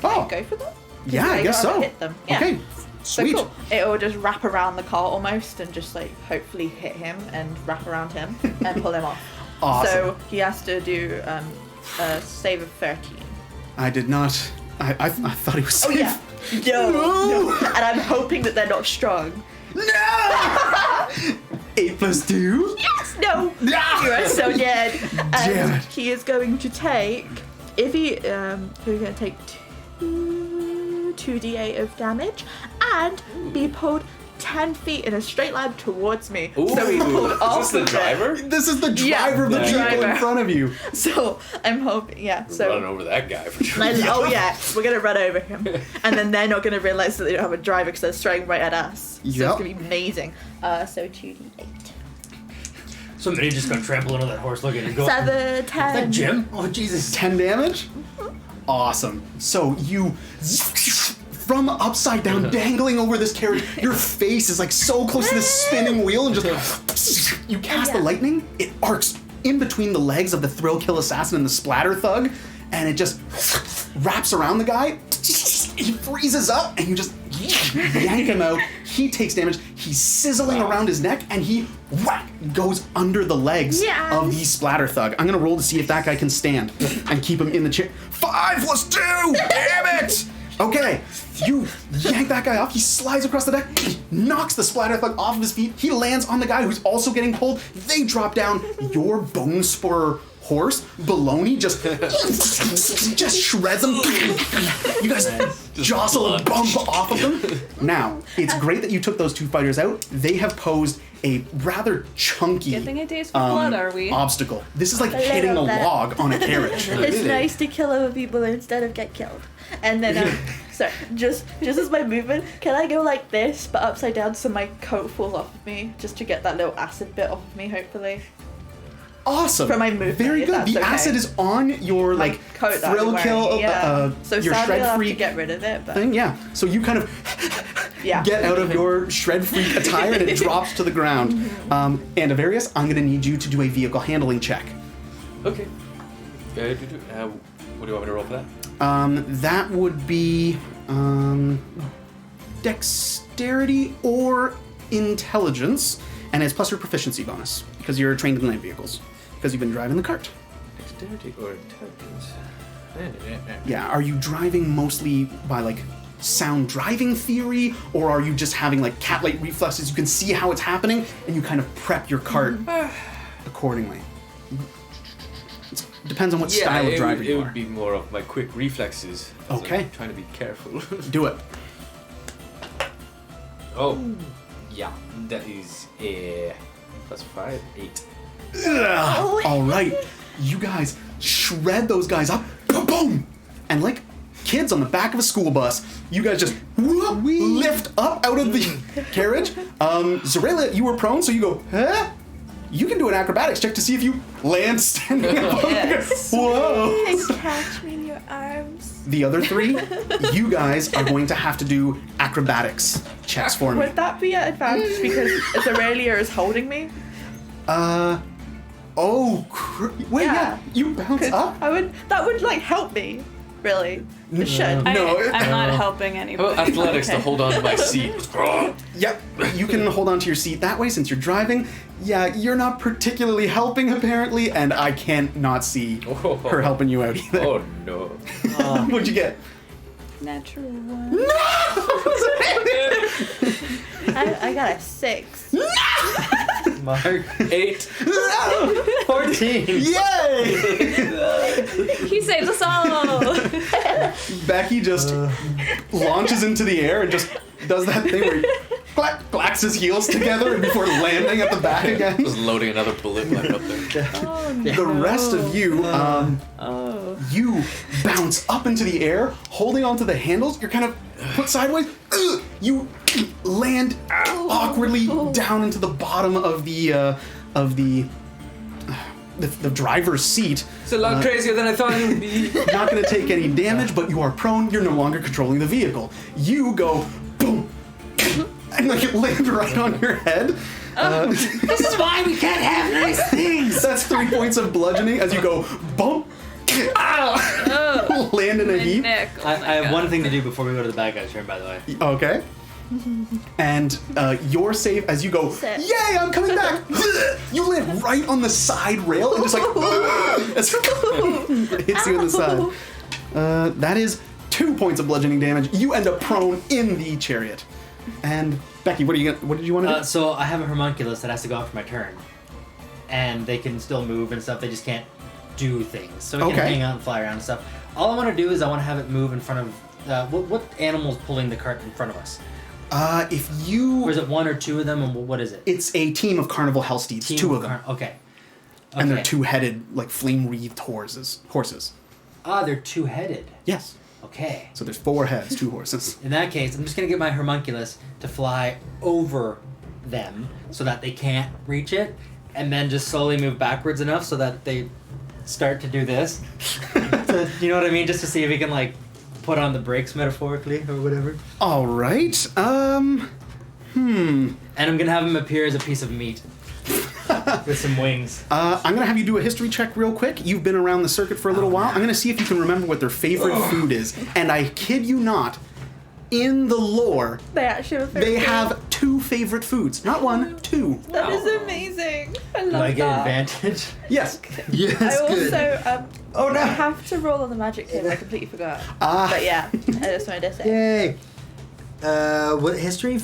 Oh. I go for them? 'Cause yeah, I guess gotta so. Hit them. Yeah. Okay, So sweet. cool. It will just wrap around the car almost and just like hopefully hit him and wrap around him and pull him off. Awesome. So he has to do a save of 13. I did not. I thought he was Oh safe. yeah. No. And I'm hoping that they're not strong. No! 8 plus 2? Yes. No. Ah! You are so dead. Damn And it. he is going to take. If he he's going to take 2d8 of damage and be pulled 10 feet in a straight line towards me. Ooh, So he pulled is off this the of it. driver? This is the Yeah, driver of the the people in driver. front of you. So I'm hoping, yeah. So Running over that guy for sure. oh yeah, we're gonna run over him, and then they're not gonna realize that they don't have a driver because they're straying right at us. So Yep. it's gonna be amazing. So 2d8. So then you're just gonna trample into that horse looking and go. 7, Is 10. that Jim? Oh Jesus. 10 damage? Awesome. So you, from upside down, dangling over this carriage, your face is like so close to this spinning wheel and just, you cast the Yeah. lightning, it arcs in between the legs of the thrill kill assassin and the splatter thug, and it just wraps around the guy. He freezes up and you just yank him out. He takes damage. He's sizzling around his neck and he whack goes under the legs Yes. of the splatter thug. I'm gonna roll to see if that guy can stand and keep him in the chair. 5 plus 2! Damn it! Okay, you yank that guy off. He slides across the deck, knocks the splatter thug off of his feet. He lands on the guy who's also getting pulled. They drop down. Your bone spur horse, Baloney, just shreds them. You guys jostle and bump off of them. Now, it's great that you took those 2 fighters out. They have posed a rather chunky Getting a taste for blood, are we? obstacle. This is like A little hitting a bit. log on a carriage. It's nice to kill other people instead of get killed. And then, sorry, just as my movement, can I go like this, but upside down so my coat falls off of me, just to get that little acid bit off of me, hopefully. Awesome. For my movement, Very if good. that's The okay. acid is on your My like coat that I'm thrill wearing, kill, yeah. So your sadly I'll shred have to freak get rid of it, but thing. Yeah. So you kind of yeah. get out of your shred freak attire and it drops to the ground. And Avarius, I'm going to need you to do a vehicle handling check. Okay. What do you want me to roll for that? That would be dexterity or intelligence, and it's plus your proficiency bonus because you're trained in light vehicles because you've been driving the cart. Dexterity or intelligence? Yeah, are you driving mostly by like sound driving theory, or are you just having like cat-like reflexes? You can see how it's happening and you kind of prep your cart. accordingly. It depends on what style of driver it you would are. be more of my quick reflexes. as Okay. I'm trying to be careful. Do it. Oh, yeah, that is a +5, 8. Ugh. All right, you guys shred those guys up, boom, boom, and like kids on the back of a school bus, you guys just whoop, lift up out of the carriage. Zoralia, you were prone, so you go, huh? You can do an acrobatics check to see if you land standing up. Yes. Whoa! Catch me in your arms. The other three, you guys are going to have to do acrobatics checks for me. Would that be an advantage because Aurelia is holding me? Wait, yeah, Yeah. you bounce 'Cause up? that would like help me, really. It should. No, I'm not helping How anybody. about athletics to Okay. hold on to my seat? Yep, you can hold on to your seat that way since you're driving. Yeah, you're not particularly helping apparently, and I can't not see her helping you out either. Oh no. What'd you get? Natural one. I got a 6. Mark. 8. 14. Yay! He saves us all. Becky just launches into the air and just does that thing where he clacks his heels together before landing at the back again. Just loading another bullet back up there. Oh no. The rest of you, you bounce up into the air, holding onto the handles. You're kind of put sideways. You land awkwardly down into the bottom of the driver's seat. It's a lot crazier than I thought it would be. Not going to take any damage, but you are prone. You're no longer controlling the vehicle. You go boom, and like it land right on your head. This is why we can't have nice things. That's 3 points of bludgeoning as you go bump. Land in a heap. Nick. Oh I my have God. one thing to do before we go to the bad guy's turn, by the way. Okay. And you're safe as you go, Sit. yay, I'm coming back! You land right on the side rail and just like, as it hits you in the side. That is 2 points of bludgeoning damage. You end up prone in the chariot. And Becky, what did you want to do? So I have a homunculus that has to go out for my turn. And they can still move and stuff, they just can't do things. So it can Okay. hang out and fly around and stuff. All I want to do is I want to have it move in front of... what animal's pulling the cart in front of us? If you... Or is it one or two of them, and what is it? It's a team of carnival hell steeds, Team two of them. Okay. And they're Okay. two-headed, like flame-wreathed horses. Ah, they're two-headed. Yes. Okay. So there's 4 heads, 2 horses. In that case, I'm just going to get my homunculus to fly over them so that they can't reach it, and then just slowly move backwards enough so that they start to do this. So, you know what I mean? Just to see if we can, like, put on the brakes metaphorically or whatever. All right. And I'm going to have him appear as a piece of meat with some wings. I'm going to have you do a history check real quick. You've been around the circuit for a little while. I'm going to see if you can remember what their favorite food is. And I kid you not, in the lore, They actually have a they favorite have 2 favorite foods. Not 1, 2. food. That is amazing. I love Do I get that. advantage? Yes. Yes, I good. also Oh, no. I have to roll on the magic table. I completely forgot. Ah. But yeah, I just wanted to say. Yay. What history?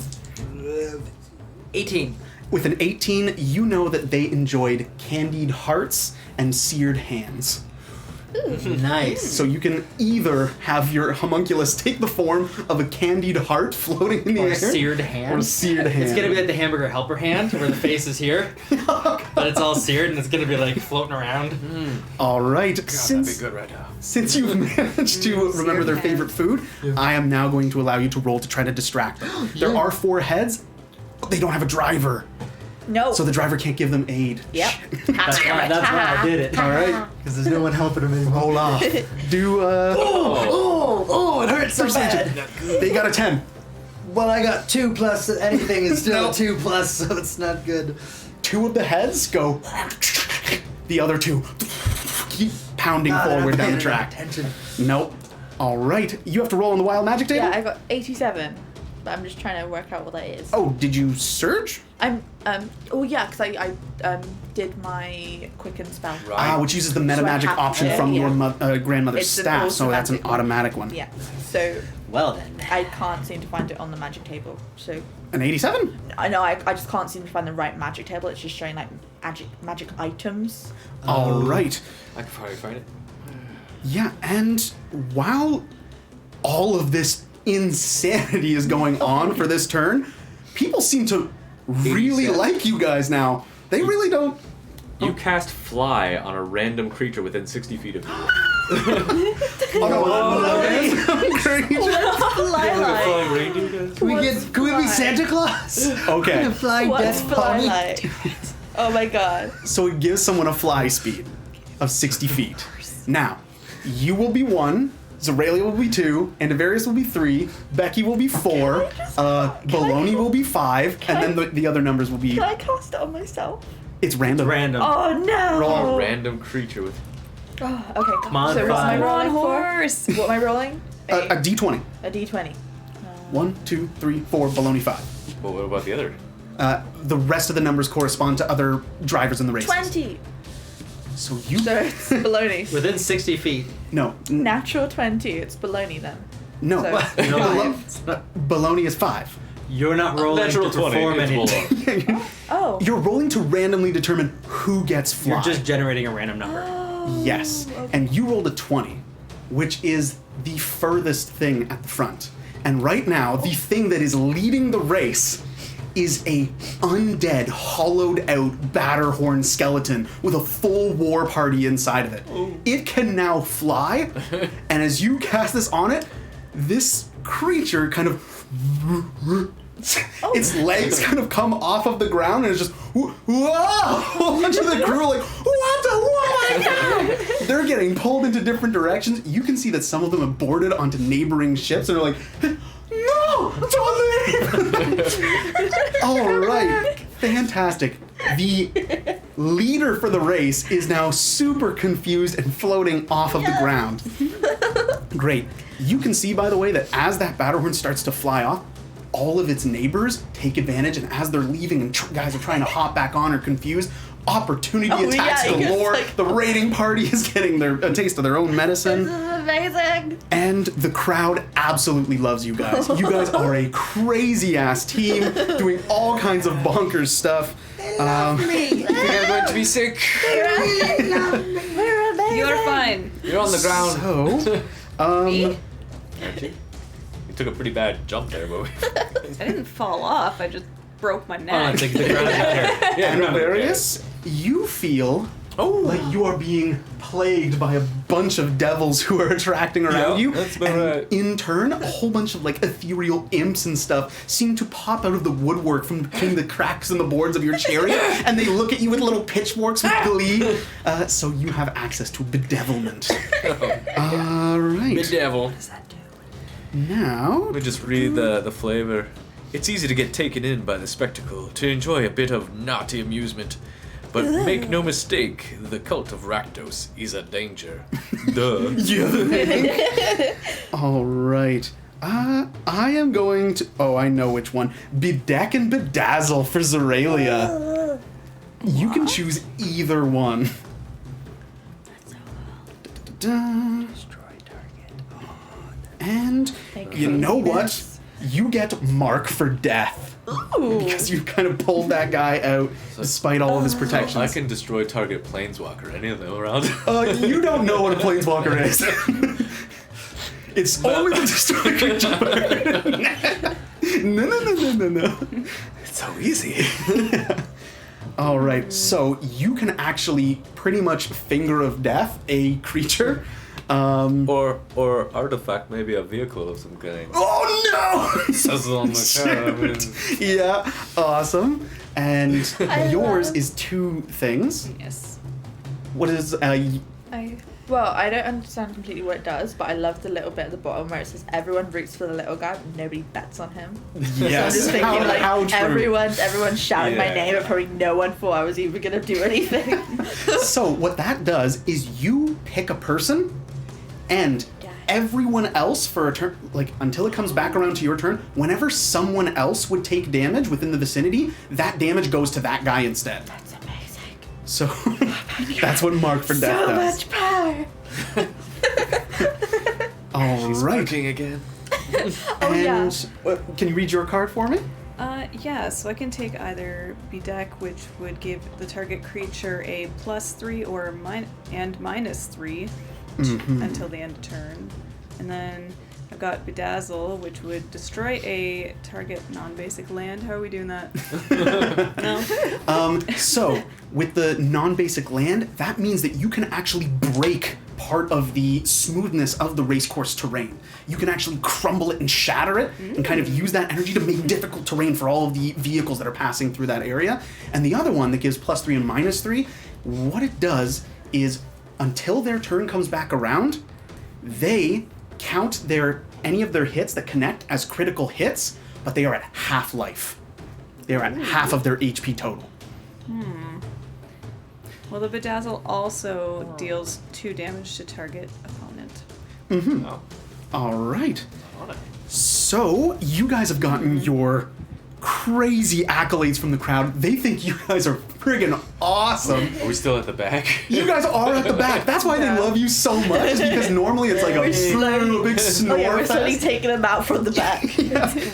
18. With an 18, you know that they enjoyed candied hearts and seared hands. Nice. So you can either have your homunculus take the form of a candied heart floating in the Or air. seared hand. Or seared hand. It's gonna be like the hamburger helper hand, where the face is here, but it's all seared, and it's gonna be like floating around. All right. God, that'd be Since good right now. Since you've managed to remember their favorite food, I am now going to allow you to roll to try to distract them. There are 4 heads, but they don't have a driver, No. so the driver can't give them aid. Yep. That's why I did it. All right. Because there's no one helping him anymore. Roll off. Do Oh, it hurts so bad. They got a 10. Well, I got 2 plus anything is still 2 plus, so it's not good. 2 of the heads go. The other 2 keep pounding forward down the track. Attention. Nope. All right. You have to roll on the wild magic table. Yeah, I got 87. But I'm just trying to work out what that is. Oh, did you surge? I'm oh yeah, because I did my quicken spell. Right. Which uses the meta So I magic have option to, from your yeah. grandmother's It's an staff, so that's an automatic one. automatic one. Yeah. So Well then. I can't seem to find it on the magic table. So An 87? I know I just can't seem to find the right magic table. It's just showing like magic items. All right. I can probably find it. Yeah, and while all of this insanity is going on for this turn, people seem to really 87. like you guys now. They really don't. You cast fly on a random creature within 60 feet of you. Flylight. Flying reindeer guys? Can we be Santa Claus? Okay, Flying What's death pony? flylight? Oh my god. so it gives someone a fly speed of 60 feet. Now, you will be 1, Zoralia will be 2, Andavarius will be 3, Becky will be 4, Baloney will be 5, and then the other numbers will be... Can I cast it on myself? It's random. Random. Oh no. Roll A random creature with. Oh, okay. Come on, So what am I five. rolling Come on, for? horse. What am I rolling? A D20. A D20. 1, 2, 3, 4, Baloney 5. Well, what about the other? The rest of the numbers correspond to other drivers in the race. 20. So you... So it's baloney. Within 60 feet. No. Natural 20. It's baloney then. No. So- No, Balo- Baloney is 5. you're not rolling Natural to 20. perform It's anything. below. Oh. You're rolling to randomly determine who gets fly. You're just generating a random number. Yes. And you rolled a 20, which is the furthest thing at the front. And right now, the thing that is leading the race is a undead, hollowed out Batterhorn skeleton with a full war party inside of it. It can now fly, and as you cast this on it, this creature kind of its legs kind of come off of the ground and it's just whoa! A bunch of the crew are like, what the God? They're getting pulled into different directions. You can see that some of them have boarded onto neighboring ships and are like, no, don't leave! All right, fantastic. The leader for the race is now super confused and floating off of the ground. Great. You can see, by the way, that as that Batterhorn starts to fly off, all of its neighbors take advantage, and as they're leaving and guys are trying to hop back on or confused, opportunity attacks yeah, galore. like- The raiding party is getting a taste of their own medicine. This is amazing. And the crowd absolutely loves you guys. You guys are a crazy ass team doing all kinds of bonkers stuff. I think I'm going to be sick. We're amazing. You're fine. You're on the ground. So, Me? Aren't you? You took a pretty bad jump there, but I didn't fall off. I just broke my Oh, neck. it's like the ground there. yeah, Anavarius, you feel like you are being plagued by a bunch of devils who are attracting around Yeah, you. that's about and right. in turn, a whole bunch of like ethereal imps and stuff seem to pop out of the woodwork from between the cracks in the boards of your chariot, and they look at you with little pitchforks with glee. So you have access to bedevilment. All right. Mid-devil. Now, Let me just read the flavor. It's easy to get taken in by the spectacle, to enjoy a bit of naughty amusement. But make no mistake, the cult of Rakdos is a danger. Duh. yeah. All right. I am going to. Oh, I know which one. Bedeck and Bedazzle for Zoralia. You can choose either one. Da-da-da. And you know what? You get Mark for Death. Because you kind of pulled that guy out despite all of his protections. I can destroy target planeswalker, any of them around. You don't know what a planeswalker is. It's only the destroy creature. No. It's so easy. All right, so you can actually pretty much finger of death a creature. Or artifact, maybe a vehicle of some kind. Oh no! Says it on the card. I mean, Yeah, awesome. And yours is 2 things. Yes. What is Well, I don't understand completely what it does, but I love the little bit at the bottom where it says everyone roots for the little guy, but nobody bets on him. Yes. So I'm just thinking like how true. everyone's shouting my Yeah. name, but probably no one thought I was even gonna do anything. So what that does is you pick a person, and everyone else for a turn, like until it comes back around to your turn, whenever someone else would take damage within the vicinity, that damage goes to that guy instead. That's amazing. So that's what Mark for Death So does. much power. All right. Smoking again. Oh, yeah. And can you read your card for me? Yeah, so I can take either Bedeck, which would give the target creature a +3 or -3 until the end of turn. And then I've got Bedazzle, which would destroy a target non-basic land. How are we doing that? No? So, with the non-basic land, that means that you can actually break part of the smoothness of the racecourse terrain. You can actually crumble it and shatter it and kind of use that energy to make difficult terrain for all of the vehicles that are passing through that area. And the other one that gives +3 and -3, what it does is until their turn comes back around, they count any of their hits that connect as critical hits, but they are at half life. They are at half of their HP total. Well, the Bedazzle also deals 2 damage to target opponent. Oh. All right. On it. So, you guys have gotten your crazy accolades from the crowd. They think you guys are friggin' awesome. Are we still at the back? You guys are at the back. That's why they love you so much, is because normally it's like a big snore Oh yeah, we're slowly fest. taking them out from the back.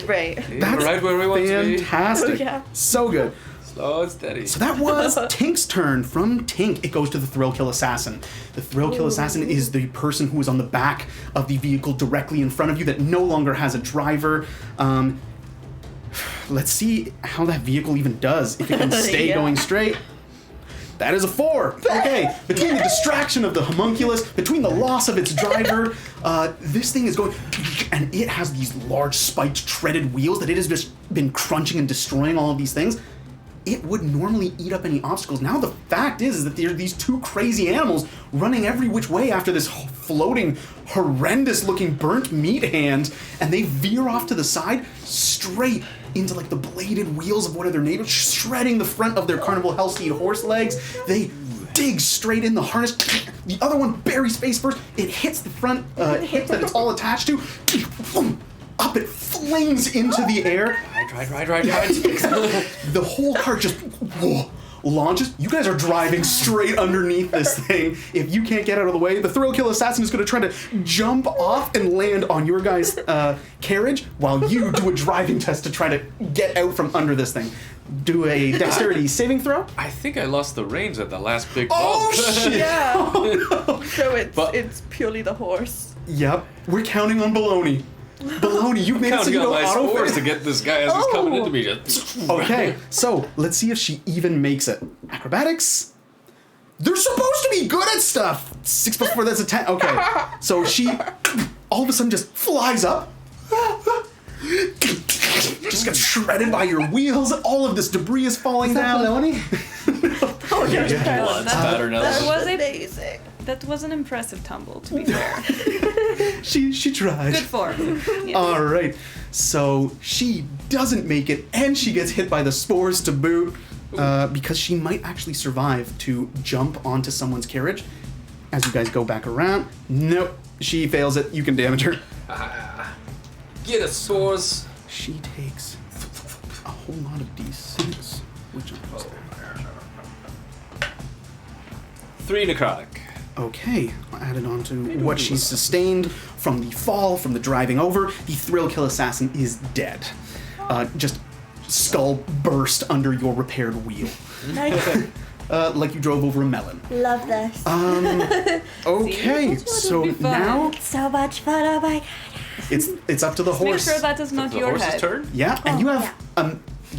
Right. That's right where we want to be. Fantastic. Oh, yeah. So good. Slow and steady. So that was Tink's turn. From Tink, it goes to the Thrill Kill Assassin. The Thrill Kill Assassin is the person who is on the back of the vehicle directly in front of you that no longer has a driver. Let's see how that vehicle even does, if it can stay Yeah. going straight. That is a 4. Okay, between the distraction of the homunculus, between the loss of its driver, this thing is going, and it has these large spiked treaded wheels that it has just been crunching and destroying all of these things. It would normally eat up any obstacles. Now the fact is that there are these 2 crazy animals running every which way after this floating, horrendous-looking burnt meat hand, and they veer off to the side straight into like the bladed wheels of one of their neighbors, shredding the front of their Carnival Hellsteed horse legs. They dig straight in the harness. The other one buries face first. It hits the front hip that it's all attached to. Up it flings into the air. Right. The whole cart just launches. You guys are driving straight underneath this thing. If you can't get out of the way, the Thrill Kill Assassin is going to try to jump off and land on your guys' carriage while you do a driving test to try to get out from under this thing. Do a Dexterity saving throw. I think I lost the reins at the last big Oh, bump. shit! Yeah. Oh, no. So But- it's purely the horse. Yep. We're counting on Baloney. Baloney, you made it so Counting you on don't my auto spores to get this guy as he's coming into me. Just Okay, so let's see if she even makes it. Acrobatics. They're supposed to be good at stuff. 6 + 4, that's a 10. Okay, so she all of a sudden just flies up. Just gets shredded by your wheels. All of this debris is falling down. Oh, yeah. blood spatter now. That was amazing. That was an impressive tumble, to be fair. She tried. Good form. Yes. All right, so she doesn't make it, and she gets hit by the spores to boot, because she might actually survive to jump onto someone's carriage. As you guys go back around, nope, she fails it. You can damage her. Get a sores. She takes a whole lot of d6, which is 3 necrotic. okay. Added on to what she's sustained from the fall, from the driving over. The Thrill Kill Assassin is dead. Just skull burst under your repaired wheel. Nice. Like you drove over a melon. Love this. Okay, See? so Would be fun. now So much fun. Oh my god. it's up to the Make horse. sure that is not The your horse's head. turn? Yeah, and you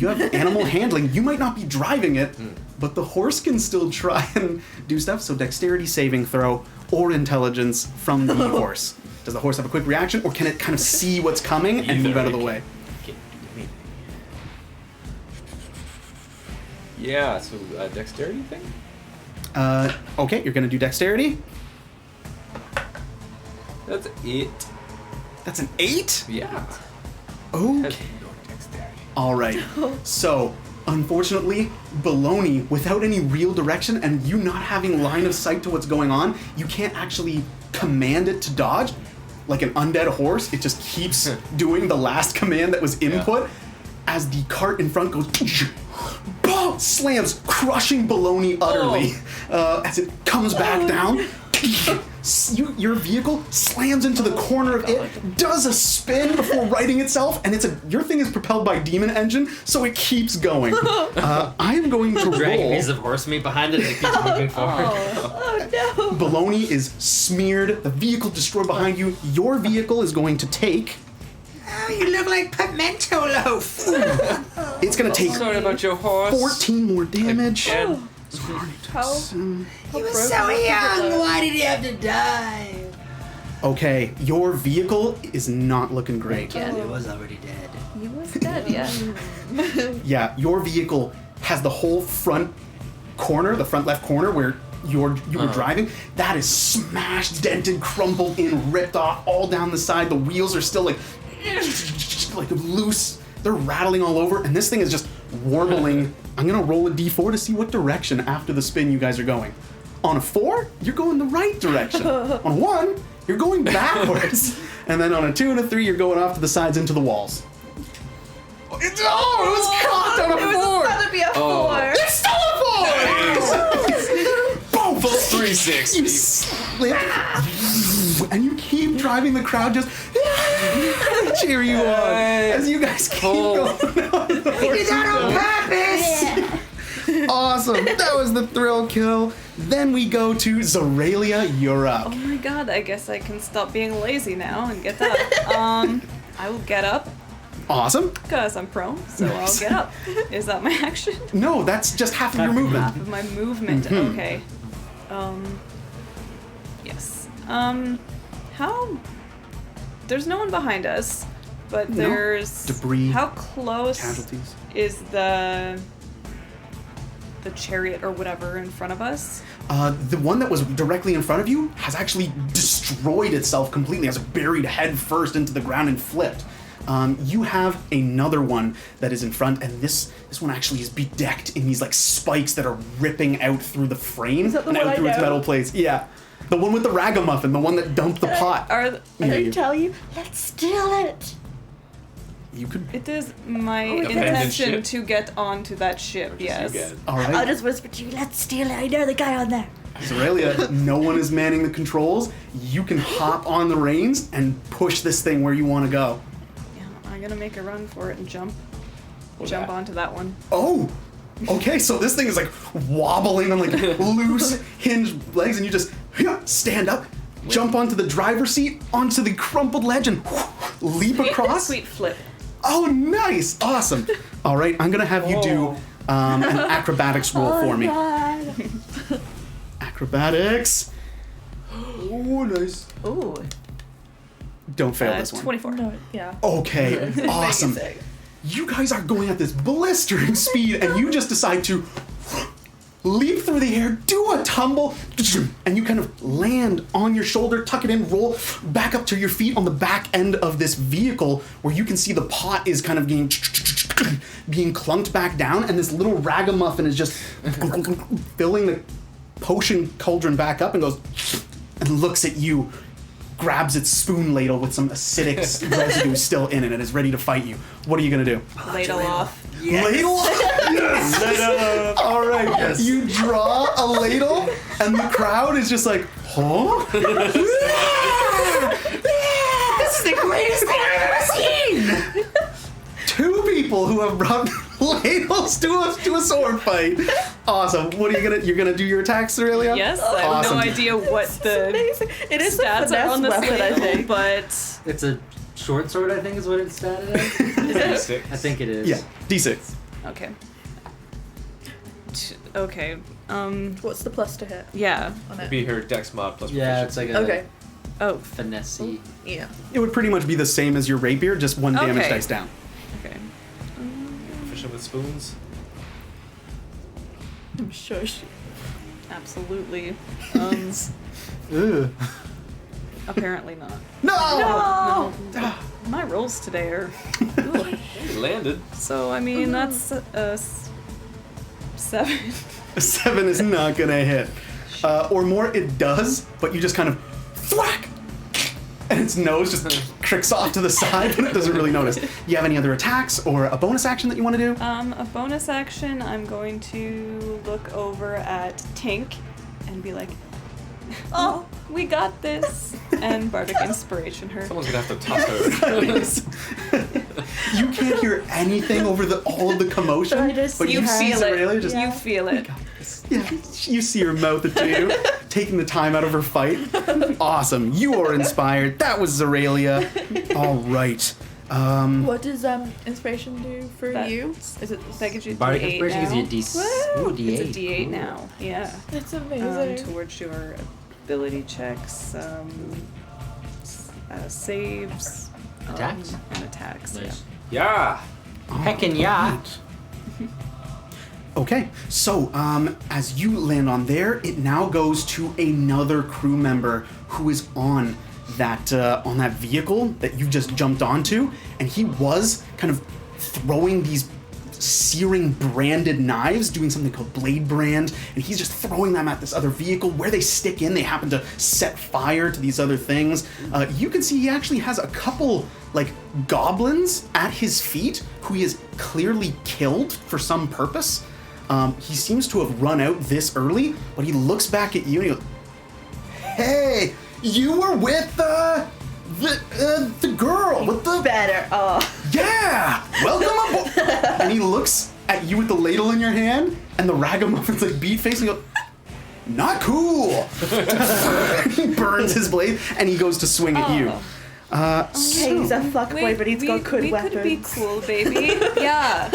have animal handling. You might not be driving it, but the horse can still try and do stuff. So dexterity saving throw or intelligence from the horse. Does the horse have a quick reaction, or can it kind of see what's coming and move out of the way? Yeah, so dexterity thing? Okay, you're gonna do dexterity. That's it. That's an 8. Yeah. Okay. Has no dexterity. All right. So, unfortunately, Baloney, without any real direction and you not having line of sight to what's going on, you can't actually command it to dodge. Like an undead horse, it just keeps doing the last command that was input as the cart in front goes, boom, slams, crushing Baloney utterly as it comes back down. Your vehicle slams into the corner of it, does a spin before righting itself, and your thing is propelled by demon engine, so it keeps going. I am going to Dragging roll. pieces of horse meat behind it and it keeps moving forward. Oh no. Baloney is smeared. The vehicle destroyed behind you. Your vehicle is going to take. Oh, you look like pimento loaf. It's going to take Sorry about your horse. 14 more damage. Again. How He was so young. Why did he have to die? Okay, your vehicle is not looking great. He was already dead. He was dead, yeah. Yeah, your vehicle has the whole front corner, the front left corner where you were driving. That is smashed, dented, crumpled in, ripped off all down the side. The wheels are still like loose. They're rattling all over, and this thing is just warbling. I'm gonna roll a d4 to see what direction after the spin you guys are going. On a 4, you're going the right direction. On a 1, you're going backwards. And then on a 2 and a 3, you're going off to the sides into the walls. It was caught on a 4! It was gonna be a 4. It's still a 4! Boom! Full 360. You slip, and you keep driving. The crowd just cheer you on as you guys keep going. He did that on purpose. Awesome. That was the thrill kill. Then we go to Zoralia. You're up. Oh my god, I guess I can stop being lazy now and get up. I will get up Awesome. because I'm prone, so I'll get up. Is that my action? No, that's just half of your movement. Half of my movement. Mhm. Okay. Yes. How? There's no one behind us, but No. there's Debris. How close Casualties. is the chariot or whatever in front of us? The one that was directly in front of you has actually destroyed itself completely, has buried head first into the ground and flipped. You have another one that is in front, and this one actually is bedecked in these like spikes that are ripping out through the frame Is that the and one out I through its know? metal plates. Yeah, the one with the Raga Muffin, the one that dumped the pot. Are Yeah, I tell you, let's steal it. you could. it is my Abandoned intention ship? to get onto that ship? Yes. All I'll right, just whisper to you, let's steal it. I know the guy on there. Zoralia, no one is manning the controls. You can hop on the reins and push this thing where you want to go. Yeah, I'm gonna make a run for it and jump What's jump that? onto that one. Oh, okay. So this thing is like wobbling on like loose hinged legs, and you just stand up, jump onto the driver's seat, onto the crumpled ledge, and leap across. Sweet flip. Oh, nice, awesome. All right, I'm gonna have you do an acrobatics roll for me. God. Acrobatics. Oh, nice. Ooh. Don't fail this one. 24. No, yeah. Okay, awesome. Amazing. You guys are going at this blistering speed, and you just decide to leap through the air, do a tumble, and you kind of land on your shoulder, tuck it in, roll back up to your feet on the back end of this vehicle, where you can see the pot is kind of being clunked back down, and this little Raga Muffin is just filling the potion cauldron back up and goes and looks at you, grabs its spoon ladle with some acidic residue still in it, and is ready to fight you. What are you gonna do? Ladle off. Ladle? Yes! All right. Yes. You draw a ladle, and the crowd is just like, huh? This is the greatest thing I've ever seen. Two people who have brought ladles to a sword fight. Awesome. What are you gonna? You're gonna do your attacks, Aurelia? Yes, I have Awesome. no idea what the Amazing. It is the stats are finesse on this weapon, I ladle, think. but It's a short sword, I think, is what it's statted as. I think it is. Yeah. D6. okay. Okay. What's the plus to hit Yeah. on it? Be her dex mod plus Yeah, it's like a Okay. Oh. finesse. Yeah. It would pretty much be the same as your rapier, just one damage Okay. dice down. Okay. proficient with spoons. I'm sure she. Absolutely. Ugh. Apparently not. No! No. My rolls today are. Ugh. It landed. So I mean that's 7. A 7 is not gonna hit. Or more, it does, but you just kind of thwack! And its nose just tricks off to the side, but it doesn't really notice. You have any other attacks or a bonus action that you want to do? A bonus action. I'm going to look over at Tink and be like, Oh, we got this. And Bardic Inspiration her. Someone's gonna have to toss her. You can't hear anything over all of the commotion, So I just but see you her. see Aurelia just. You feel it. Yeah, you see her mouth at you, taking the time out of her fight. Awesome. You are inspired. That was Zoralia. All right. What does inspiration do for That- you? Is it that gives you Bardic D8 Inspiration now? gives you a Woo! D8. It's a D8 now. Yeah. That's amazing. Towards your ability checks, saves, Attacks? and attacks. Nice. Yeah. Heckin' yeah. Okay, so as you land on there, it now goes to another crew member who is on that vehicle that you just jumped onto, and he was kind of throwing these searing branded knives, doing something called blade brand, and he's just throwing them at this other vehicle. Where they stick in, they happen to set fire to these other things. You can see he actually has a couple like goblins at his feet who he has clearly killed for some purpose. He seems to have run out this early, but he looks back at you and he goes, "Hey, you were with the girl with the Better. Oh. yeah, welcome aboard." And he looks at you with the ladle in your hand, and the Raga Muffin's like beat face, and he goes, "Not cool." He burns his blade, and he goes to swing at you. Okay, he's a fuckboy, but he's got good weapons. We could be cool, baby. Yeah.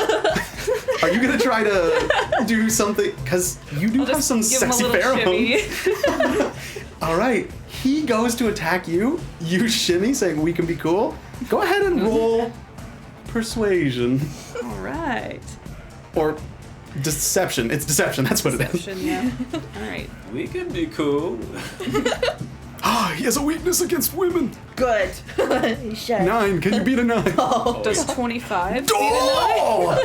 Are you gonna try to do something? Because you do I'll have just some give him a sexy little pheromones. shimmy. All right, he goes to attack you. You shimmy, saying we can be cool. Go ahead and roll persuasion All right. or deception. It's deception. That's what it is. Deception, yeah. All right. We can be cool. Ah, he has a weakness against women. Good. He should. 9. Can you beat a 9? Does 25 Oh!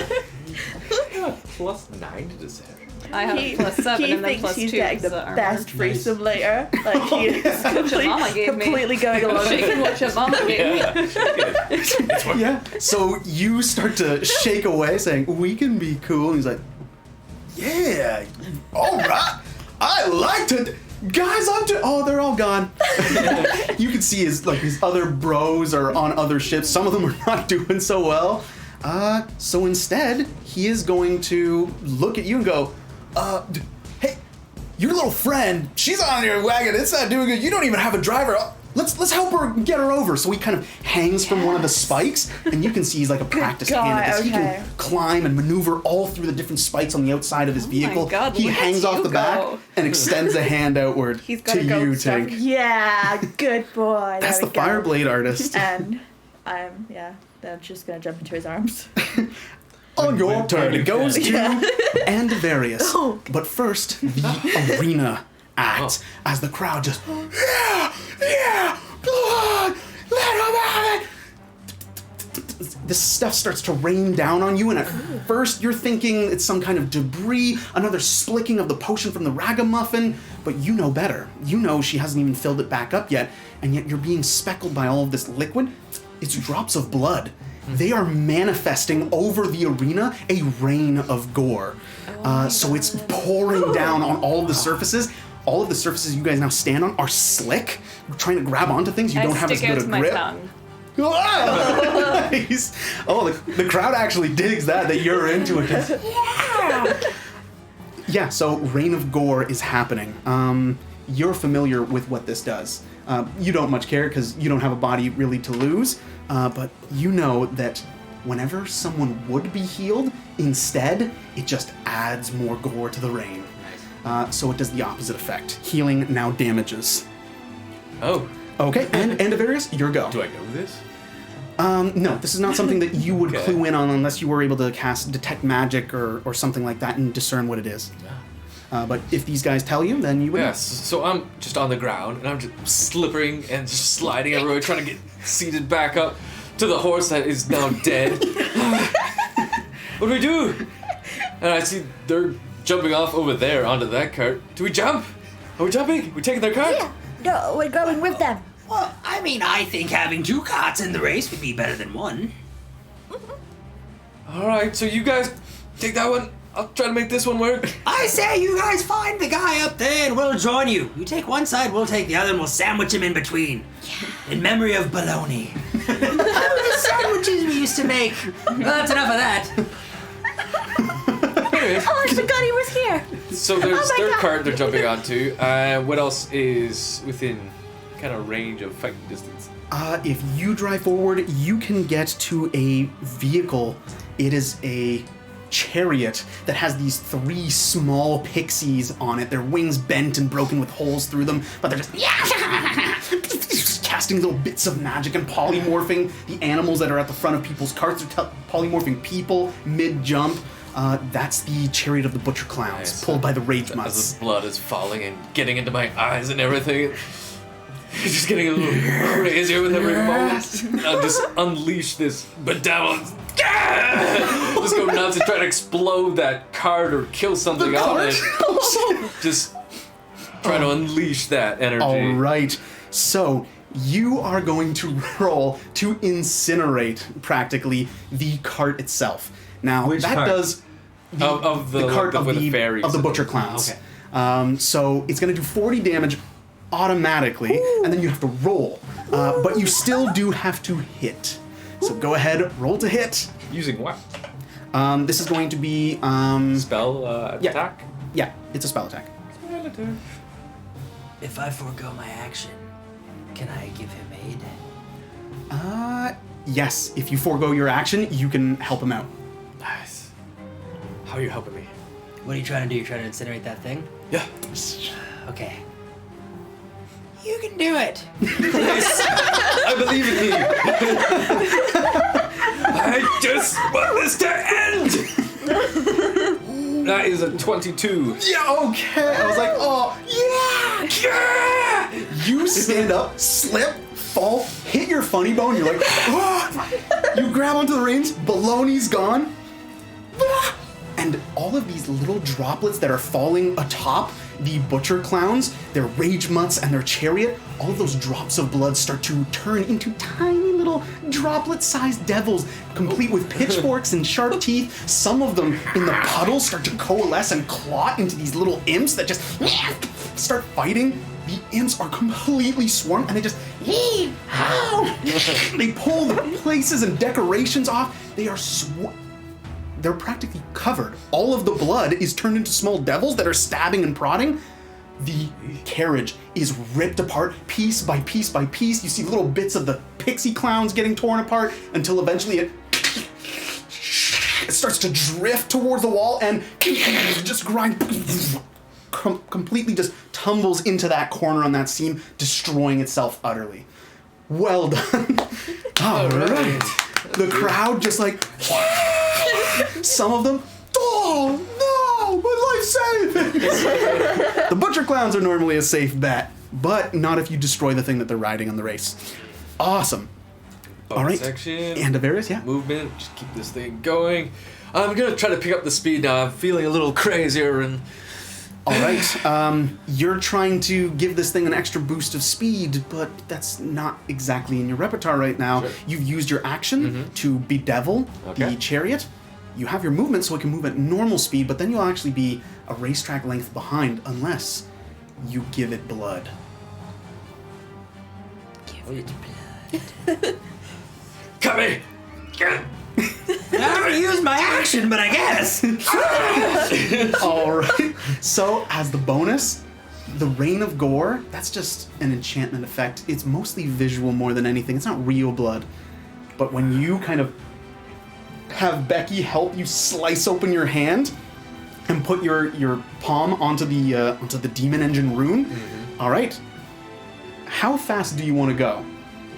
+9 to deception. I have He, plus 7 he and then thinks plus 2. he's getting the armor. best free simulator. Like he is Mama gave me. completely going along with Shaking it. what your mama gave me. Yeah. So you start to shake away, saying, "We can be cool." And he's like, "Yeah, all right. I like to." Guys, oh, they're all gone. You can see his other bros are on other ships. Some of them are not doing so well. So instead, he is going to look at you and go, "Hey, your little friend, she's on your wagon. It's not doing good. You don't even have a driver. Let's help her get her over." So he kind of hangs from one of the spikes, and you can see he's like a practiced hand at this. He okay. can climb and maneuver all through the different spikes on the outside of his vehicle. God, He look at hangs off you the back go. and extends a hand outward He's got to to go you, stuff. Tink. Yeah, good boy. That's there the we go. Fireblade artist. And I'm just gonna jump into his arms. On your turn, it goes to Yeah. Andavarius. Oh. But first, the arena act as the crowd just, yeah, go on, let him have it. This stuff starts to rain down on you, and at first you're thinking it's some kind of debris, another splicking of the potion from the Raga Muffin, but you know better. You know she hasn't even filled it back up yet, and yet you're being speckled by all of this liquid. It's drops of blood. They are manifesting over the arena a rain of gore. So it's pouring down on all of the surfaces. All of the surfaces you guys now stand on are slick. You're trying to grab onto things, you don't have as stick good out a my grip. tongue. Oh, nice. Oh, the crowd actually digs that you're into it. Yeah, so Rain of Gore is happening. You're familiar with what this does. You don't much care because you don't have a body really to lose, but you know that whenever someone would be healed, instead, it just adds more gore to the rain. So it does the opposite effect. Healing now damages. Oh, Okay, and Andavarius, your go. do I know this? No, this is not something that you would Okay. clue in on unless you were able to cast Detect Magic or something like that and discern what it is. But if these guys tell you, then you would. Yes, so I'm just on the ground, and I'm just slippering and just sliding everywhere, trying to get seated back up to the horse that is now dead. What do we do? And I see they're jumping off over there onto that cart. Do we jump? Are we jumping? We're taking their cart? Yeah. No, we're going with them. Well, I mean, I think having 2 carts in the race would be better than 1. All right, so you guys take that one. I'll try to make this one work. I say you guys find the guy up there and we'll join you. You take one side, we'll take the other, and we'll sandwich him in between. Yeah. In memory of bologna. The sandwiches we used to make. Well, that's enough of that. Anyways, Oh, I forgot he was here. so there's Oh my their God. cart they're jumping onto. What else is within kind of range of fighting distance? If you drive forward, you can get to a vehicle. It is a chariot that has these 3 small pixies on it. Their wings bent and broken with holes through them, but they're just casting little bits of magic and polymorphing the animals that are at the front of people's carts. They're polymorphing people mid-jump. That's the chariot of the butcher clowns, Nice. pulled by the rage As mutts. the blood is falling and getting into my eyes and everything. It's just getting a little crazier with every moment. I'll just unleash this bedeviled. Just go nuts and try to explode that cart or kill something on cart? it. Just try to unleash that energy. All right, so you are going to roll to incinerate practically the cart itself. Now Which that cart? does Of the cart of with the fairies of the and butcher everything. clowns. Okay. So it's going to do 40 damage automatically, and then you have to roll, but you still do have to hit. So go ahead, roll to hit. Using what? This is going to be Spell yeah. attack? yeah, it's a spell attack. If I forego my action, can I give him aid? Yes, if you forego your action, you can help him out. Nice. How are you helping me? What are you trying to do? You trying to incinerate that thing? Yeah. Okay. You can do it. I believe in you. I just want this to end. That is a 22. Yeah, okay. I was like, oh, yeah! You stand up, slip, fall, hit your funny bone, you're like, oh! You grab onto the reins, baloney's gone, and all of these little droplets that are falling atop the butcher clowns, their rage mutts, and their chariot, all of those drops of blood start to turn into tiny little droplet-sized devils, complete with pitchforks and sharp teeth. Some of them in the puddles start to coalesce and clot into these little imps that just start fighting. The imps are completely swarmed, and they just they pull the places and decorations off. They are they're practically covered. All of the blood is turned into small devils that are stabbing and prodding. The carriage is ripped apart piece by piece by piece. You see little bits of the pixie clowns getting torn apart until eventually it starts to drift towards the wall and just completely just tumbles into that corner on that seam, destroying itself utterly. Well done. All right. The crowd just like, some of them, oh no, my life's saving. The butcher clowns are normally a safe bet, but not if you destroy the thing that they're riding on the race. Awesome. All right. Section. And Avarius, yeah. Movement. Just keep this thing going. I'm gonna try to pick up the speed now. I'm feeling a little crazier and. All right. You're trying to give this thing an extra boost of speed, but that's not exactly in your repertoire right now. Sure. You've used your action to bedevil the chariot. You have your movement so it can move at normal speed, but then you'll actually be a racetrack length behind unless you give it blood. Give it blood. Cut me! I already used my action, but I guess. All right. So as the bonus, the Rain of Gore, that's just an enchantment effect. It's mostly visual more than anything. It's not real blood. But when you kind of have Becky help you slice open your hand and put your palm onto the demon engine rune, all right. How fast do you want to go?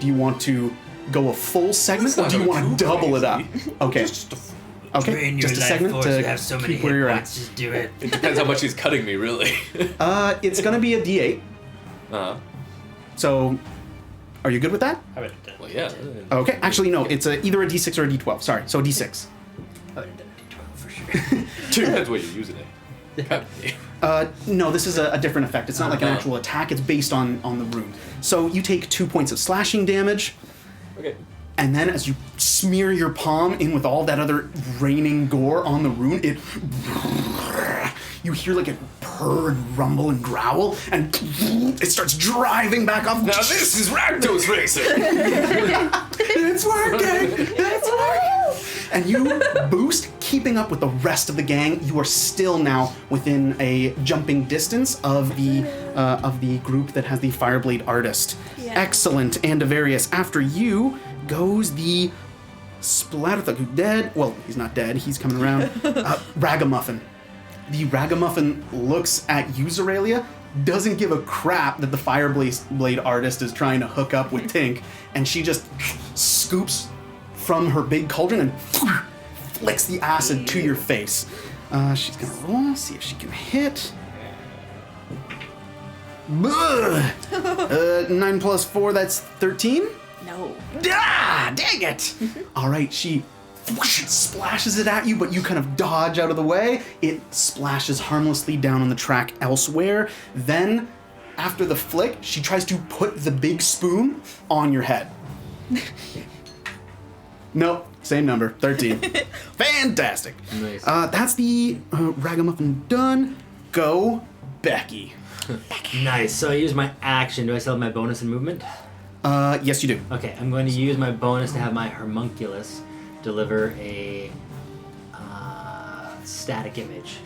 Do you want to go a full segment, or do you want to double it up? Okay. Okay, Drain your just a life segment force, to you have so many keep where you're hit at. points, just do it. It depends how much he's cutting me, really. It's gonna be a D8. Uh-huh. So, are you good with that? I would have done Well, yeah. Okay, actually no, it's either a D6 or a D12. Sorry, so a D6. I would have done a D12 for sure. Depends what you're using it. Cut me. No, this is a different effect. It's not like an actual attack. It's based on the rune. So you take 2 points of slashing damage. Okay. And then as you smear your palm in with all that other raining gore on the rune, you hear like a purred rumble and growl, and it starts driving back off. Now this is Rakdos racing! It's working! It's working! And you boost, keeping up with the rest of the gang. You are still now within a jumping distance of the group that has the Fireblade Artist. Yeah. Excellent, Andavarius. After you goes the Splatterthug, who's dead. Well, he's not dead. He's coming around. Raga Muffin. The Raga Muffin looks at you, Zoralia, doesn't give a crap that the Fireblade Artist is trying to hook up with Tink, and she just scoops from her big cauldron and flicks the acid to your face. She's gonna roll, see if she can hit. 9 plus 4, that's 13? No. Ah, dang it! All right, she splashes it at you, but you kind of dodge out of the way. It splashes harmlessly down on the track elsewhere. Then, after the flick, she tries to put the big spoon on your head. Nope, same number, 13. Fantastic. Nice. That's the Ragamuffin done. Go, Becky. Nice. So I use my action. Do I still have my bonus in movement? Yes, you do. Okay, I'm going to use my bonus to have my homunculus deliver a static image.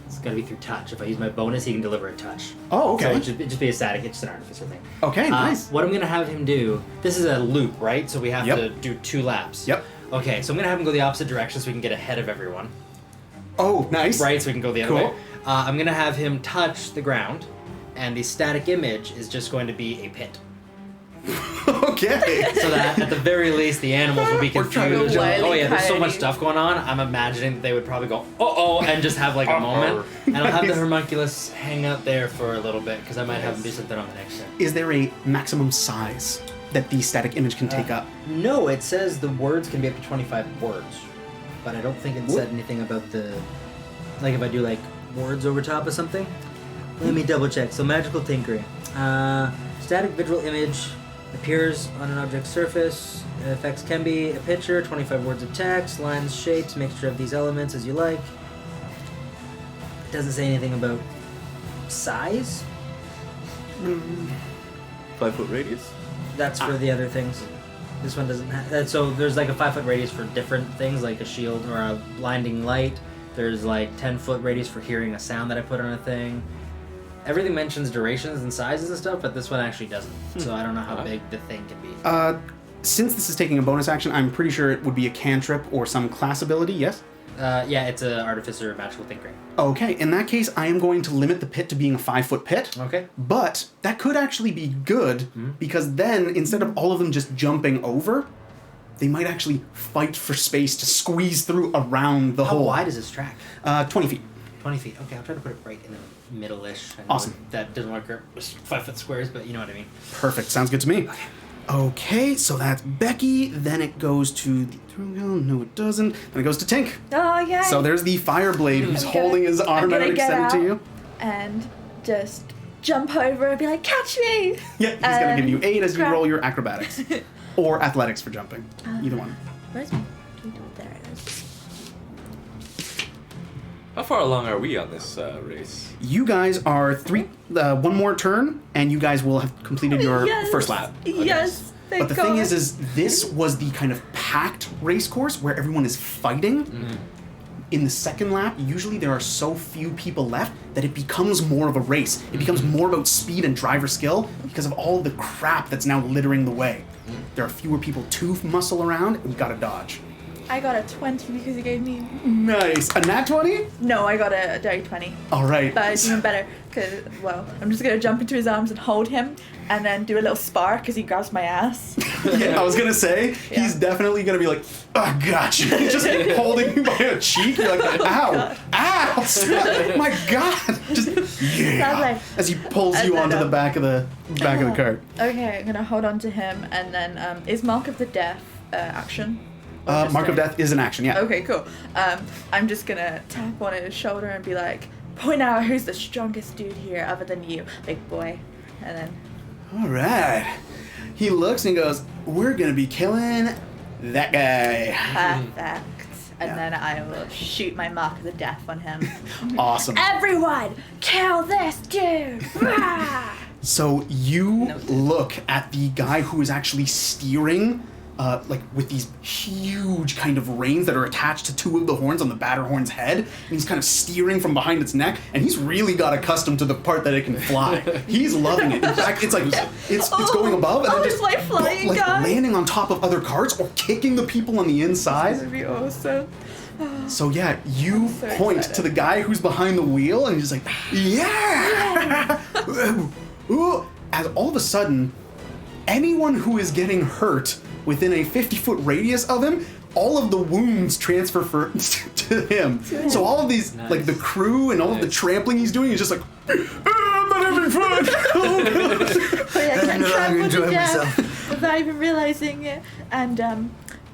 It's got to be through touch. If I use my bonus, he can deliver a touch. Oh, okay. So it'd just be a static. It's just an artificer thing. Okay, nice. What I'm going to have him do, this is a loop, right? So we have Yep. to do 2 laps. Yep. Okay, so I'm going to have him go the opposite direction so we can get ahead of everyone. Oh, nice. Right, so we can go the other Cool. way. I'm going to have him touch the ground, and the static image is just going to be a pit. Okay. So that at the very least the animals will be We're trying to confused. jump. Oh yeah, there's so much Coyote. stuff going on. I'm imagining that they would probably go oh and just have like a moment. And I'll have the Nice. homunculus hang out there for a little bit because I might have him do something on the next turn. Is there a maximum size that the static image can take up? No, it says the words can be up to 25 words, but I don't think it said anything about the like if I do like words over top of something. Let me double check. So magical tinkering, static visual image. Appears on an object's surface. Effects can be a picture, 25 words of text, lines, shapes, mixture of these elements as you like. It doesn't say anything about size. 5-foot radius? That's for the other things. This one doesn't have. So there's like a 5-foot radius for different things, like a shield or a blinding light. There's like 10-foot radius for hearing a sound that I put on a thing. Everything mentions durations and sizes and stuff, but this one actually doesn't. So I don't know how big the thing can be. Since this is taking a bonus action, I'm pretty sure it would be a cantrip or some class ability, yes? Yeah, it's an artificer magical tinkering. Okay, in that case, I am going to limit the pit to being a 5-foot pit. Okay. But that could actually be good, because then, instead of all of them just jumping over, they might actually fight for space to squeeze through around the How hole. wide is this track? 20 feet. 20 feet. Okay, I'll try to put it right in the middle-ish. I know Awesome. That doesn't work for 5-foot squares, but you know what I mean. Perfect. Sounds good to me. Okay, so that's Becky. Then it goes to the... No, it doesn't. Then it goes to Tink. Oh, yeah. So there's the Fireblade who's I'm gonna- holding his I'm arm out gonna get extended to out. you. And just jump over and be like, catch me! Yeah, he's going to give you 8 as you grab- roll your acrobatics. Or athletics for jumping. Either one. Where's my... There it is. How far along are we on this race? You guys are 1 more turn, and you guys will have completed your Yes. first lap. Yes! Thank But the God. thing is this was the kind of packed race course where everyone is fighting. In the second lap, usually there are so few people left that it becomes more of a race. It becomes more about speed and driver skill because of all the crap that's now littering the way. There are fewer people to muscle around, and we gotta dodge. I got a 20 because he gave me... Nice. A nat 20? No, I got a dirty 20. All right. But it's even better because, well, I'm just going to jump into his arms and hold him and then do a little spar because he grabs my ass. Yeah, I was gonna say, he's definitely gonna be like, I got you. Just holding you by a cheek. You're like, ow, ow, stop. My God. Just, yeah. like- As he pulls and you then, onto the back of the cart. Okay, I'm going to hold on to him and then, is Mark of the Death action? Or just Mark of a- Death is an action, yeah. Okay, cool. I'm just gonna tap on his shoulder and be like, point out who's the strongest dude here other than you, big boy. And then, All right. he looks and he goes, "We're gonna be killing that guy." Perfect. And then I will shoot my mark of the death on him. Awesome. Everyone, kill this dude! So you look at the guy who is actually steering, like with these huge kind of reins that are attached to two of the horns on the batter horn's head, and he's kind of steering from behind its neck, and he's really got accustomed to the part that it can fly. He's loving it. In fact, it's like it's going above and then it's just like flying like guy. landing on top of other carts or kicking the people on the inside. That'd be awesome. So yeah, you so point excited. to the guy who's behind the wheel, and he's just like, yeah! Ooh. As all of a sudden, anyone who is getting hurt within a 50-foot radius of him, all of the wounds transfer to him. So all of these, like the crew and all of the trampling he's doing, is just like, I'm not having fun! Oh, God. But I can't no longer trample to enjoying death myself. without even realizing it. And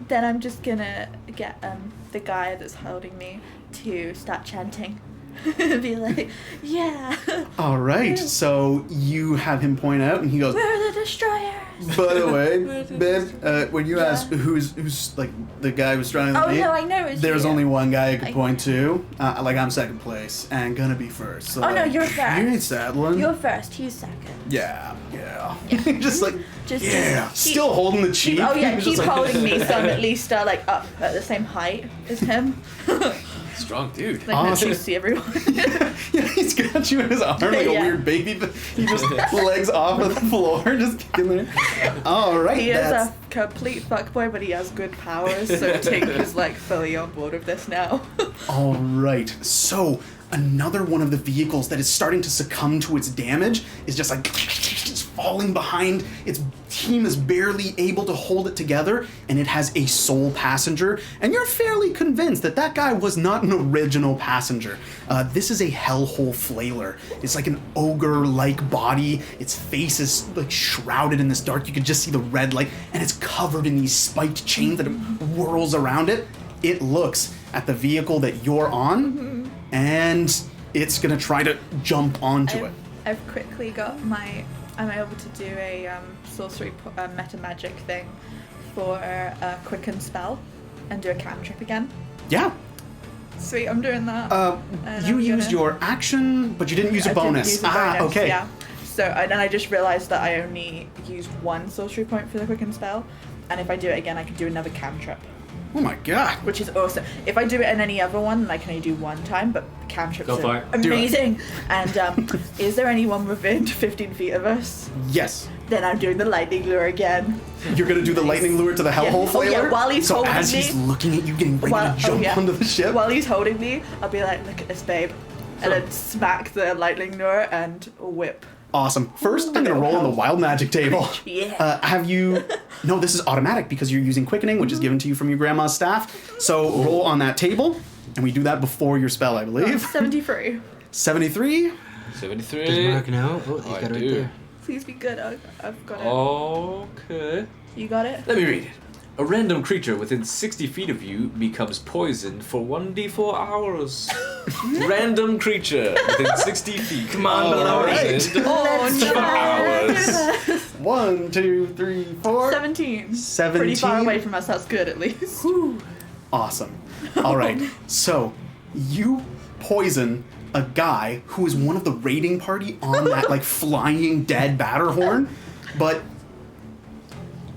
then I'm just gonna get the guy that's holding me to start chanting. Be like, yeah. All right, so you have him point out, and he goes, We're the destroyers. by the way, babe, when you asked who's like the guy who's trying to Oh me, no, I know it's there's you. only one guy I could point to. Like I'm second place and gonna be first. So Oh, no, like, you're You ain't first. saddling. You're first. He's second. Yeah. Just like Just yeah, keep- still holding the cheek. Oh yeah, Just keep like- holding me so I'm at least like up at the same height as him. Strong dude. Like Awesome. you see everyone. Yeah, he's got you in his arm like a Yeah. weird baby. He just legs off of the floor, just kicking there. All right, He is that's a complete fuckboy, but he has good powers, so Tink is like fully on board with this now. all right. So another one of the vehicles that is starting to succumb to its damage is just like just falling behind. Its team is barely able to hold it together, and it has a sole passenger. And you're fairly convinced that that guy was not an original passenger. This is a hellhole flailer. It's like an ogre-like body. Its face is like shrouded in this dark. You can just see the red light, and it's covered in these spiked chains that it whirls around it. It looks at the vehicle that you're on, and it's gonna try to jump onto it. I've quickly got I'm able to do a sorcery meta magic thing for a quicken spell and do a cantrip again. Yeah. Sweet, I'm doing that. And You I'm used gonna- your action, but you didn't use a I didn't bonus. use a bonus, Okay. Yeah. So and then I just realised that I only used one sorcery point for the quicken spell, and if I do it again, I can do another cantrip, Oh my god. which is awesome. If I do it in any other one, then I can only do one time, but cantrips Go for are it. Do it. amazing. And is there anyone within 15 feet of us? Yes. Then I'm doing the lightning lure again. You're gonna do the lightning lure to the hellhole Yeah. Oh, yeah, flailer? while he's so holding as me- he's looking at you getting ready to jump onto the ship. While he's holding me, I'll be like, look at this, babe. And then smack the lightning lure and whip. Awesome. First, I'm gonna roll on the wild magic table. Yeah. Have you... No, this is automatic because you're using quickening, which is given to you from your grandma's staff. So roll on that table, and we do that before your spell, I believe. 73. 73. 73. Does Mark know? Oh, he's I got it right do. there. Please be good. I've got it. Okay. You got it? Let me read it. A random creature within 60 feet of you becomes poisoned for 1d4 hours. Random creature within 60 feet. Come on, poisoned Oh, for hours. 1, 2, 3, 4. 17. 17. Pretty far away from us. That's good, at least. Awesome. All right. So you poison a guy who is one of the raiding party on that like flying dead batter horn, but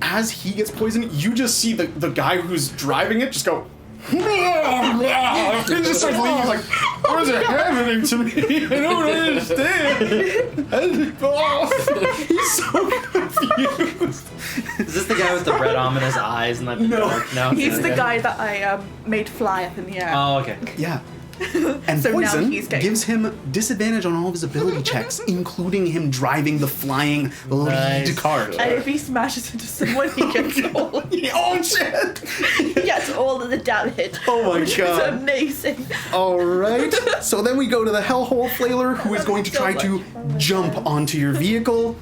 as he gets poisoned, you just see the guy who's driving it just go. And just starts leaving. He's like, what is happening to me? I don't understand. He's so confused. Is this the guy with the red ominous eyes and like the No. dark? No. He's okay. the guy that I made fly up in the air. Oh, okay. Yeah. And So now poison he's getting- gives him disadvantage on all of his ability checks, including him driving the flying lead Nice. cart. And if he smashes into someone, he gets all, Oh shit! he gets all of the damage. Oh my which God. is amazing. All right. So then we go to the hellhole flailer, who is going to try to jump onto your vehicle.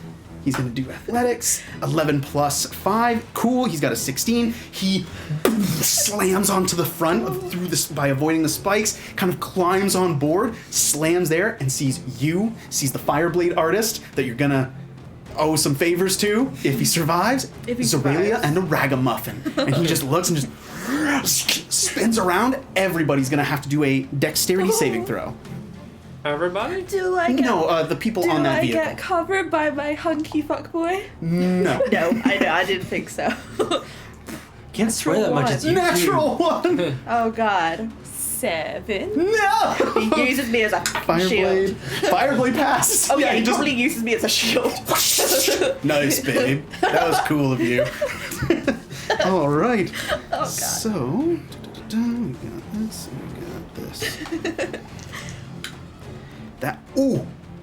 He's going to do athletics. 11 plus 5. Cool. He's got a 16. He slams onto the front through this by avoiding the spikes. Kind of climbs on board, slams there, and sees the Fireblade artist that you're gonna owe some favors to if he survives. If he Zoralia survives. and a Raga Muffin. And he just looks and just spins around. Everybody's gonna have to do a dexterity saving throw. Everybody? Do I get, No, the people do on that I vehicle. get covered by my hunky fuckboy? No. No, I didn't think so. Can't swear that much. It's you. Natural one. Oh god. 7. No. He uses me as a Fireblade. shield. Fireblade passes. Oh yeah, he he just probably uses me as a shield. nice, babe. That was cool of you. All right. Oh god. So, we got this. We got this.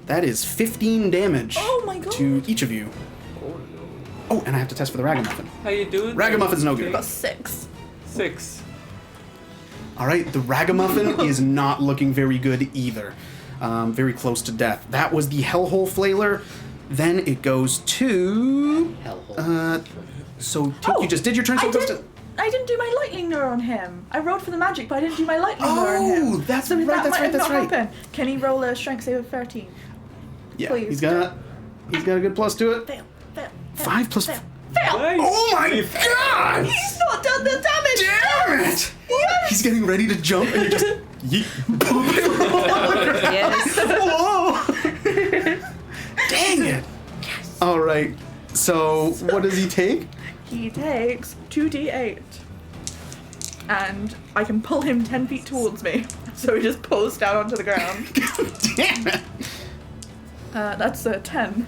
That is 15 damage. Oh my god. To each of you. Oh, and I have to test for the Raga Muffin. How you doing? Raga Muffin's no good. I got 6. 6. All right, the Raga Muffin is not looking very good either. Very close to death. That was the Hellhole Flailer. Then it goes to. Hellhole. So you just did your turn. So it goes to. I didn't do my lightning lure on him. I rolled for the magic, but I didn't do my lightning lure on him. Oh, that's So right. that That's might right. have That's not right. happened. Can he roll a strength save of 13? Yeah, Please. he's got a good plus to it. Fail. 5 plus. Fail. Oh my god! He's not done the damage! Damn it! Yes! He's getting ready to jump and you just yeet. Yes. Whoa! Dang it! Yes. All right. So what does he take? He takes 2d8. And I can pull him 10 feet towards me. So he just pulls down onto the ground. Damn it! That's a 10.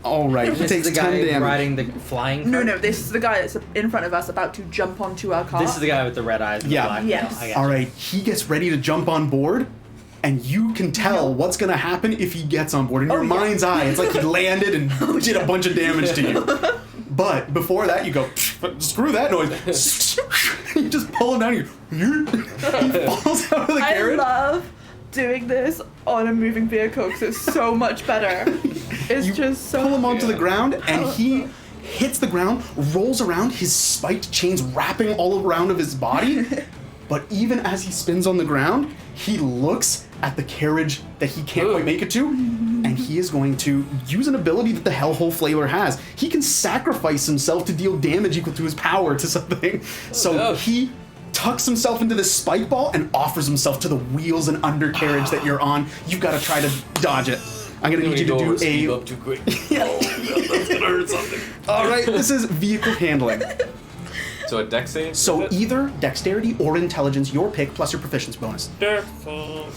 All right. He This takes is the 10 guy damage. riding the flying. No, cart? this is the guy that's in front of us about to jump onto our car. This is the guy with the red eyes. And Yeah. The black. Yes. Oh, I got All you. right. He gets ready to jump on board. And you can tell what's gonna happen if he gets on board. In your yeah. mind's eye, it's like he landed and did a bunch of damage to you. But before that, you go, screw that noise. You just pull him down. He falls out of the I carriage. love doing this on a moving vehicle because it's so much better. It's You just so. pull him onto the ground, and he hits the ground, rolls around, his spiked chains wrapping all around of his body. But even as he spins on the ground, he looks at the carriage that he can't quite make it to, and he is going to use an ability that the Hellhole Flailer has. He can sacrifice himself to deal damage equal to his power to something. So no. he tucks himself into this spike ball and offers himself to the wheels and undercarriage that you're on. You've got to try to dodge it. I'm gonna need you to do Speed a. up too quick. Oh, God, that's gonna hurt something. All right, this is vehicle handling. So a dex save? So is it? either dexterity or intelligence, your pick plus your proficiency bonus. Dex save.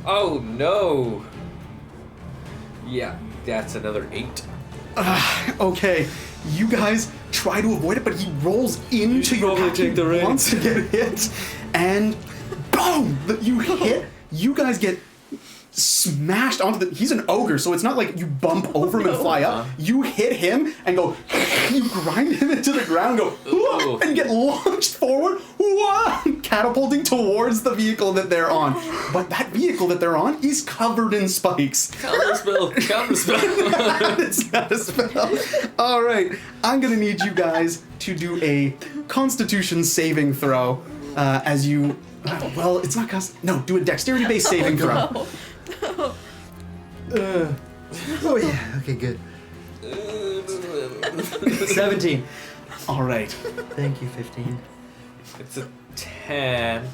Oh no. Yeah, that's another 8. Okay, you guys try to avoid it, but he rolls into should your probably path. take the He reins. wants to get hit, and boom! You hit. You guys get smashed onto the. He's an ogre, so it's not like you bump over him and fly up. You hit him and go. You grind him into the ground, and go Ooh. and get launched forward, catapulting towards the vehicle that they're on. But that vehicle that they're on is covered in spikes. Counterspell. Counterspell. It's not a spell. All right, I'm gonna need you guys to do a Constitution saving throw as you. Well, it's not no. Do a dexterity-based saving throw. Oh yeah. Okay, good. 17. All right. Thank you, 15. It's a 10.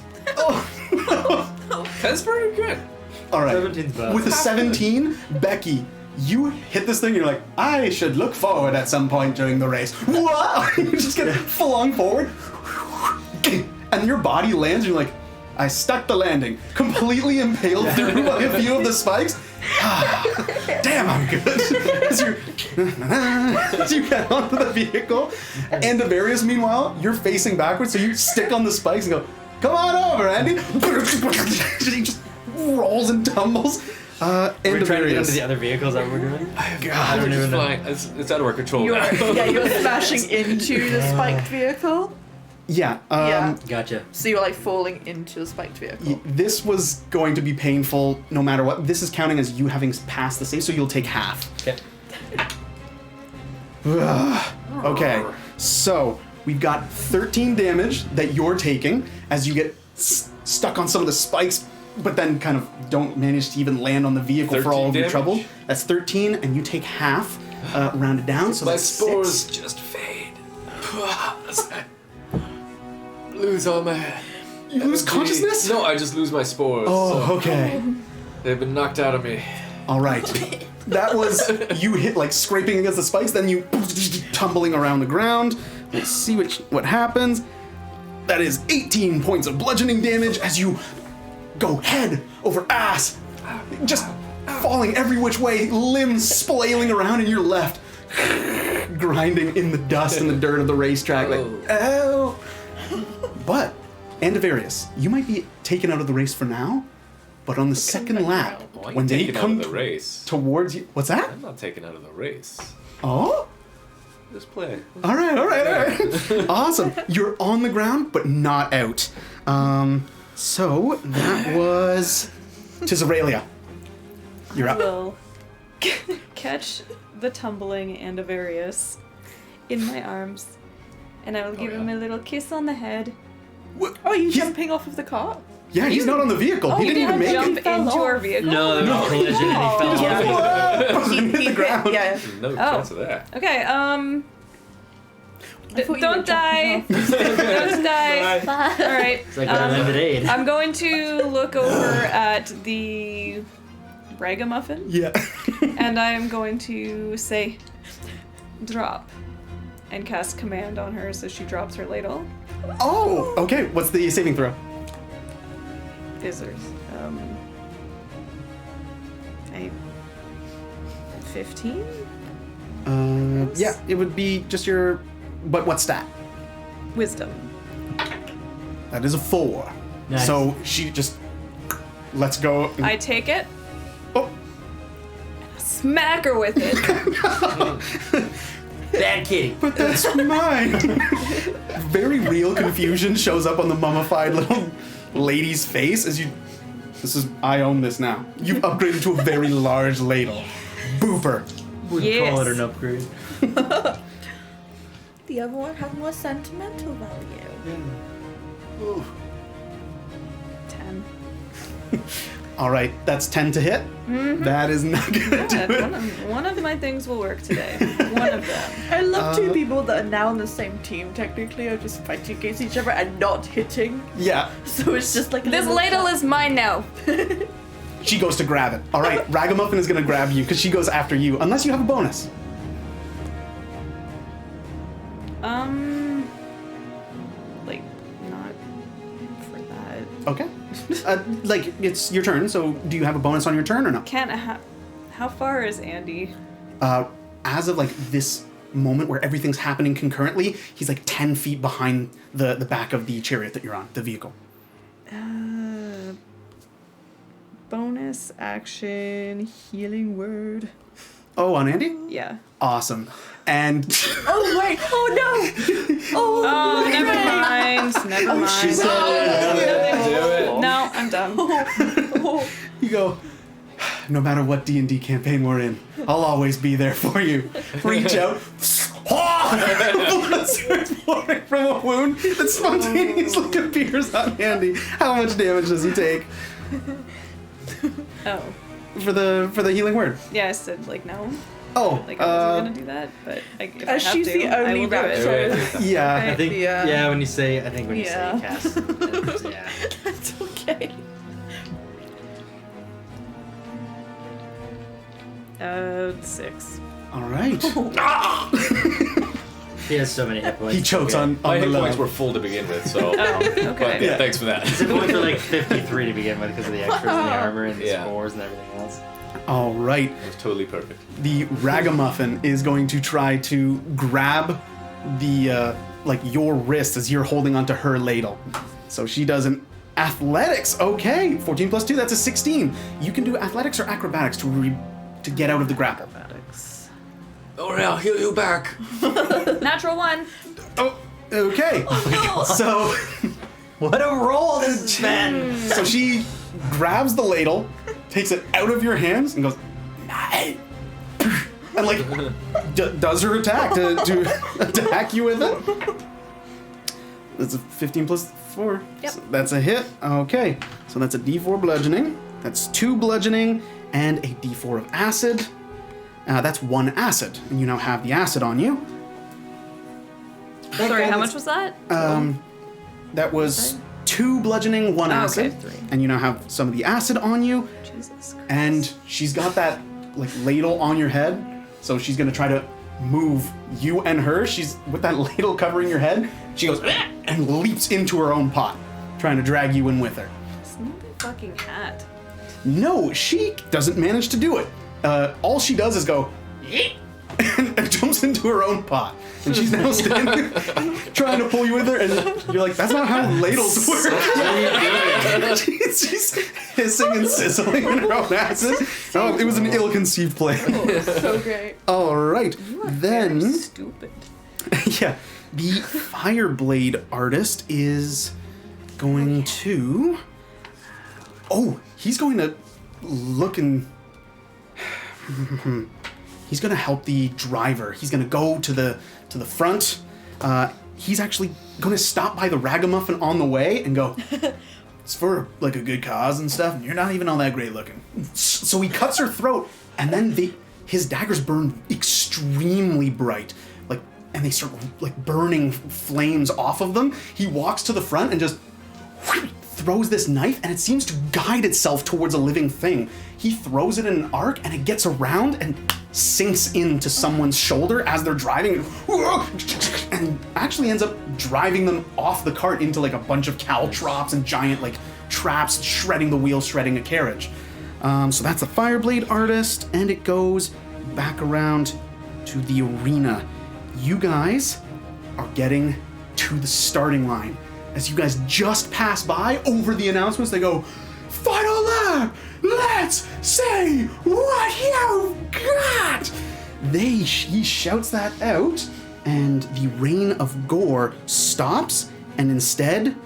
That's pretty good. All right. 17's bad. With a 17, Becky, you hit this thing. You're like, I should look forward at some point during the race. Whoa! You just get flung forward, and your body lands. You're like, I stuck the landing, completely impaled through by a few of the spikes. Damn, I'm good. As you get onto the vehicle, and Avarius, meanwhile, you're facing backwards, so you stick on the spikes and go, come on over, Andy. He just rolls and tumbles. And We're trying to get Avarius. into the other vehicles that we're doing. God, don't even know. Flying. It's out of our control You're, now. yeah, you're smashing into the spiked vehicle. Yeah. Yeah. Gotcha. So you're like falling into the spiked vehicle. This was going to be painful no matter what. This is counting as you having passed the save, so you'll take half. Okay. Okay, so we've got 13 damage that you're taking as you get stuck on some of the spikes, but then kind of don't manage to even land on the vehicle for all of 13 your trouble. damage? That's 13, and you take half, rounded down, so My that's spores 6. just fade. Lose all my. You lose consciousness? No, I just lose my spores. Oh, so okay. they've been knocked out of me. All right. That was you hit like scraping against the spikes, then you tumbling around the ground. Let's see what happens. That is 18 points of bludgeoning damage as you go head over ass, just falling every which way, limbs splailing around, and you're left grinding in the dust and the dirt of the racetrack. Like, oh. But, Andavarius, you might be taken out of the race for now, but on the second lap, Why are you when they taken out come of the race? towards you, what's that? I'm not taken out of the race. Oh. Just play. All right. Awesome. You're on the ground, but not out. So that was Tisaurelia. You're I up. will catch the tumbling Andavarius in my arms, and I will give him a little kiss on the head. What? Oh, you He's- jumping off of the cart? Yeah, he's not on the vehicle. he didn't even make jump it. into our vehicle. No, there was a collision and he fell off. He hit the ground. Yeah. No chance of that. Okay, I thought you don't were die. jumping Don't die. All right. It's like limited aid. I'm going to look over at the Raga Muffin, Yeah. and I am going to say, drop, and cast command on her so she drops her ladle. Oh, okay. What's the saving throw? Fizzers. A 15? Yeah, it would be just your. But what stat? Wisdom. That is a 4. Nice. So she just lets go. I take it, Oh. smack her with it. Bad kitty. But that's mine. Very real confusion shows up on the mummified little lady's face as you. I own this now. You've upgraded to a very large ladle. Booper. Wouldn't call it Yes. an upgrade. The other one has more sentimental value. 10. All right, that's 10 to hit. That is not gonna do Yeah, it. one of my things will work today. One of them. I love two people that are now on the same team, technically, are just fighting against each other and not hitting. Yeah, So it's just like a This little ladle is mine now. she goes to grab it. All right, Raga Muffin is gonna grab you because she goes after you, unless you have a bonus. Like, not for that. Okay. Like it's your turn. So do you have a bonus on your turn or no? How far is Andy? As of like this moment where everything's happening concurrently, he's like 10 feet behind the back of the chariot that you're on, the vehicle. Bonus action, healing word. Oh, on Andy? Yeah. Awesome. And Oh wait! Oh no! Oh, Oh, never mind. Never mind. she said, Do it. No, I'm done. you go, no matter what D&D campaign we're in, I'll always be there for you. Reach out. Blood starts pouring from a wound that spontaneously appears on Andy. How much damage does he take Oh. for the healing word? Yeah, I said, like, no. Oh, Like, I wasn't gonna do that, but if I have she's to, the I only will do it. raptor. yeah. I think, Yeah. yeah, when you say Yeah. cast. Yeah. That's okay. 6. All right. He has so many hit points. He chokes Okay. on My the hit low. points were full to begin with, so. Oh, But okay. yeah, thanks for that. His hit points are like 53 to begin with because of the extras and the armor and the Yeah. spores and everything else. All right. It was totally perfect. The Raga Muffin is going to try to grab the like your wrist as you're holding onto her ladle. So she does an athletics. Okay, 14 plus 2, that's a 16. You can do athletics or acrobatics to get out of the grapple. Acrobatics. All right, I'll heal you back. Natural 1. Oh, okay. So What a roll this has been! so she grabs the ladle, takes it out of your hands, and goes, "Nah," and like does her attack to attack you with it. That's a 15 plus 4. Yep. So that's a hit. Okay. So that's a d4 bludgeoning. That's 2 bludgeoning and a d4 of acid. That's 1 acid. And you now have the acid on you. Sorry, how much was that? That was 2 bludgeoning, 1 acid. Okay, 3. And you now have some of the acid on you. Jesus Christ. And she's got that like ladle on your head. So she's gonna try to move you and her. She's with that ladle covering your head. She goes "Ah!" and leaps into her own pot, trying to drag you in with her. It's not my fucking hat. No, she doesn't manage to do it. All she does is go and jumps into her own pot. And she's now standing trying to pull you with her, and you're like, that's not how ladles work. She's hissing and sizzling in her own acid. Oh, it was an ill-conceived plan. So great. All right, then Stupid. yeah, the Fireblade artist is going to. Oh, he's going to look and. He's going to help the driver. He's going to go to the front. He's actually going to stop by the Raga Muffin on the way and go, it's for like a good cause and stuff, and you're not even all that great looking. So he cuts her throat, and then his daggers burn extremely bright, like, and they start like burning flames off of them. He walks to the front and just throws this knife, and it seems to guide itself towards a living thing. He throws it in an arc, and it gets around and sinks into someone's shoulder as they're driving, and actually ends up driving them off the cart into like a bunch of caltrops and giant like traps, shredding the wheel, shredding a carriage. So that's the Fireblade artist, and it goes back around to the arena. You guys are getting to the starting line. As you guys just pass by over the announcements, they go, "Final lap! Let's see what you've got!" He shouts that out, and the rain of gore stops, and instead,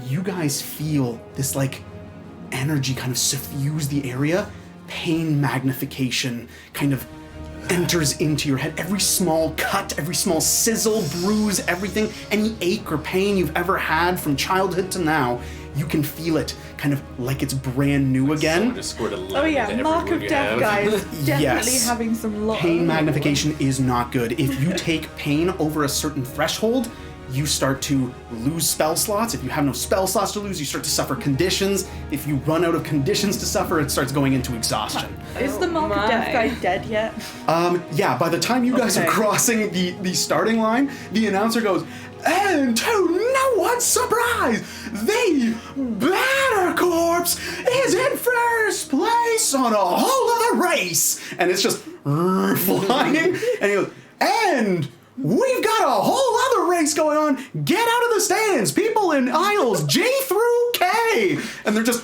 you guys feel this like energy kind of suffuse the area. Pain magnification kind of enters into your head. Every small cut, every small sizzle, bruise, everything, any ache or pain you've ever had from childhood to now, you can feel it kind of like it's brand new again. Someone just scored a lemon Oh yeah, to every Mark of wound you Death, have. guys. Definitely Yes. having some lot. Pain magnification is not good. If you take pain over a certain threshold, you start to lose spell slots. If you have no spell slots to lose, you start to suffer conditions. If you run out of conditions to suffer, it starts going into exhaustion. Is the Mark of Death guy dead yet? Yeah, by the time you guys are Okay. crossing the starting line, the announcer goes, "And to no one's surprise, the Banner Corps is in first place on a whole other race." And it's just flying. And he goes, "And we've got a whole other race going on. Get out of the stands. People in aisles J through K." And they're just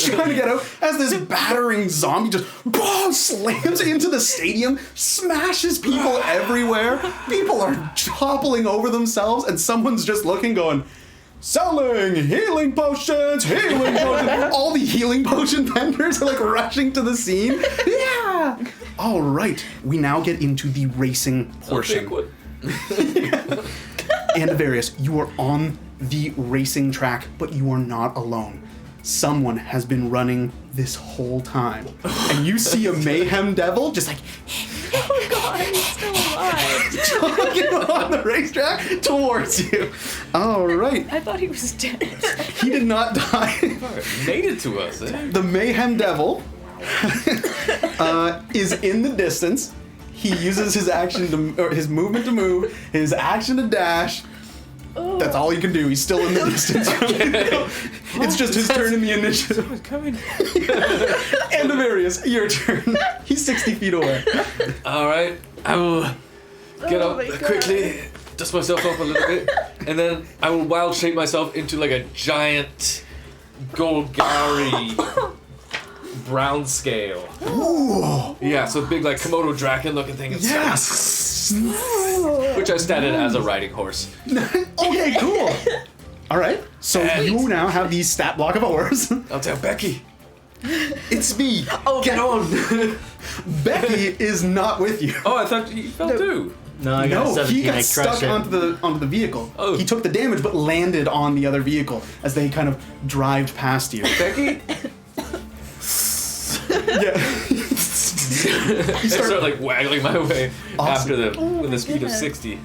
trying to get out as this battering zombie just slams into the stadium, smashes people everywhere. People are toppling over themselves, and someone's just looking, going, "Selling healing potions, healing potions." All the healing potion vendors are like rushing to the scene. Yeah. All right. We now get into the racing portion. I'll take one. And Avarius, you are on the racing track, but you are not alone. Someone has been running this whole time. And you see a Mayhem Devil just like Oh god, he's still alive. jogging on the racetrack towards you. All right. I thought he was dead. He did not die. Made it to us, eh? The Mayhem Devil is in the distance. He uses his action or his movement to move, his action to dash. That's all he can do. He's still in the distance. It's just his turn in the initiative. Someone's coming. And Avarius, your turn. He's 60 feet away. All right, I will get Oh up my God. quickly, dust myself up a little bit, and then I will wild shape myself into like a giant Golgari brown scale. Ooh. Yeah, so big like Komodo dragon looking thing. It's Yes. which I statted as a riding horse. Okay, cool. All right. So And- you now have the stat block of a horse. I'll tell Becky. It's me. Oh, get on. Becky is not with you. Oh, I thought you fell too. No, I got No, 17. he got I stuck crushed it. onto the vehicle. Oh. He took the damage, but landed on the other vehicle as they kind of drived past you. Becky? Yeah. I start like waggling my way Awesome. after them with a speed of goodness. 60.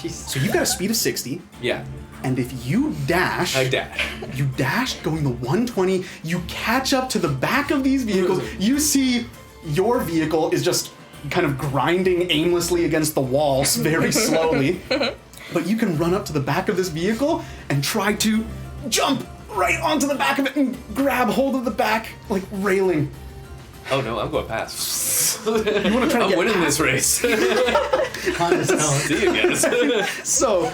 So you've got a speed of 60, Yeah, and if you dash, I dash. you dash going the 120, you catch up to the back of these vehicles, you see your vehicle is just kind of grinding aimlessly against the walls very slowly, but you can run up to the back of this vehicle and try to jump right onto the back of it and grab hold of the back, like railing. Oh no, I'm going past. You want to try to I'm get winning past this race. On his own. See you guys. So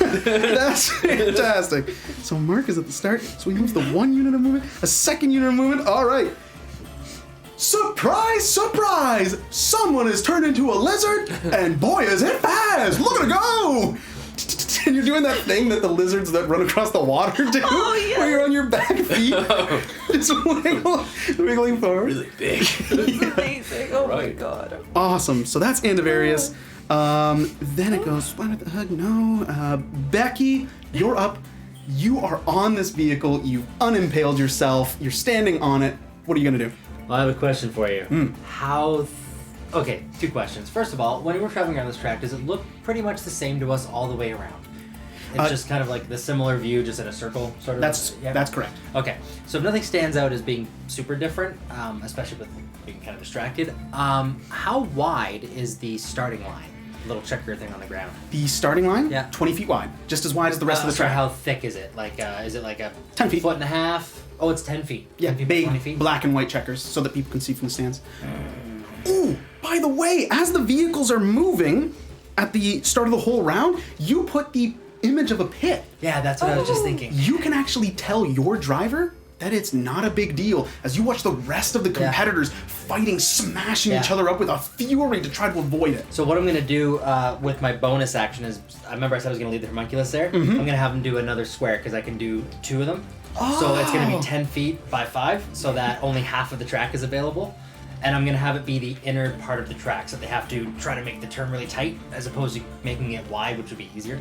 that's fantastic. So Mark is at the start, so he moves the 1 unit of movement, a second unit of movement. All right. Surprise, surprise! Someone is turned into a lizard, and boy is it fast! Look at it go! And you're doing that thing that the lizards that run across the water do, where you're on your back feet, just wiggling forward. Really big. Amazing. Oh my Right. god. Awesome. So that's Andavarius. Then it goes, Splat at the Hug, no. Becky, you're up. You are on this vehicle. You've unimpaled yourself. You're standing on it. What are you going to do? Well, I have a question for you. Hmm. Okay, 2 questions. First of all, when we're traveling around this track, does it look pretty much the same to us all the way around? It's just kind of like the similar view, just in a circle, sort of. That's correct. Okay, so if nothing stands out as being super different, especially with being kind of distracted, how wide is the starting line? Little checker thing on the ground. The starting line, Yeah. 20 feet wide, just as wide as the rest of the Sorry, track. how thick is it? Like, is it like a 10 feet. foot and a half? Oh, it's 10 feet. Yeah, 10 feet by 20 big feet. black and white checkers so that people can see from the stands. Ooh, by the way, as the vehicles are moving at the start of the whole round, you put the image of a pit. Yeah, that's what I was just thinking. You can actually tell your driver that it's not a big deal as you watch the rest of the competitors fighting, smashing each other up with a fury to try to avoid it. So what I'm going to do with my bonus action is, I remember I said I was going to leave the homunculus there. I'm going to have him do another square because I can do 2 of them. So it's going to be 10 feet by 5 so that only half of the track is available. And I'm going to have it be the inner part of the track so they have to try to make the turn really tight as opposed to making it wide, which would be easier.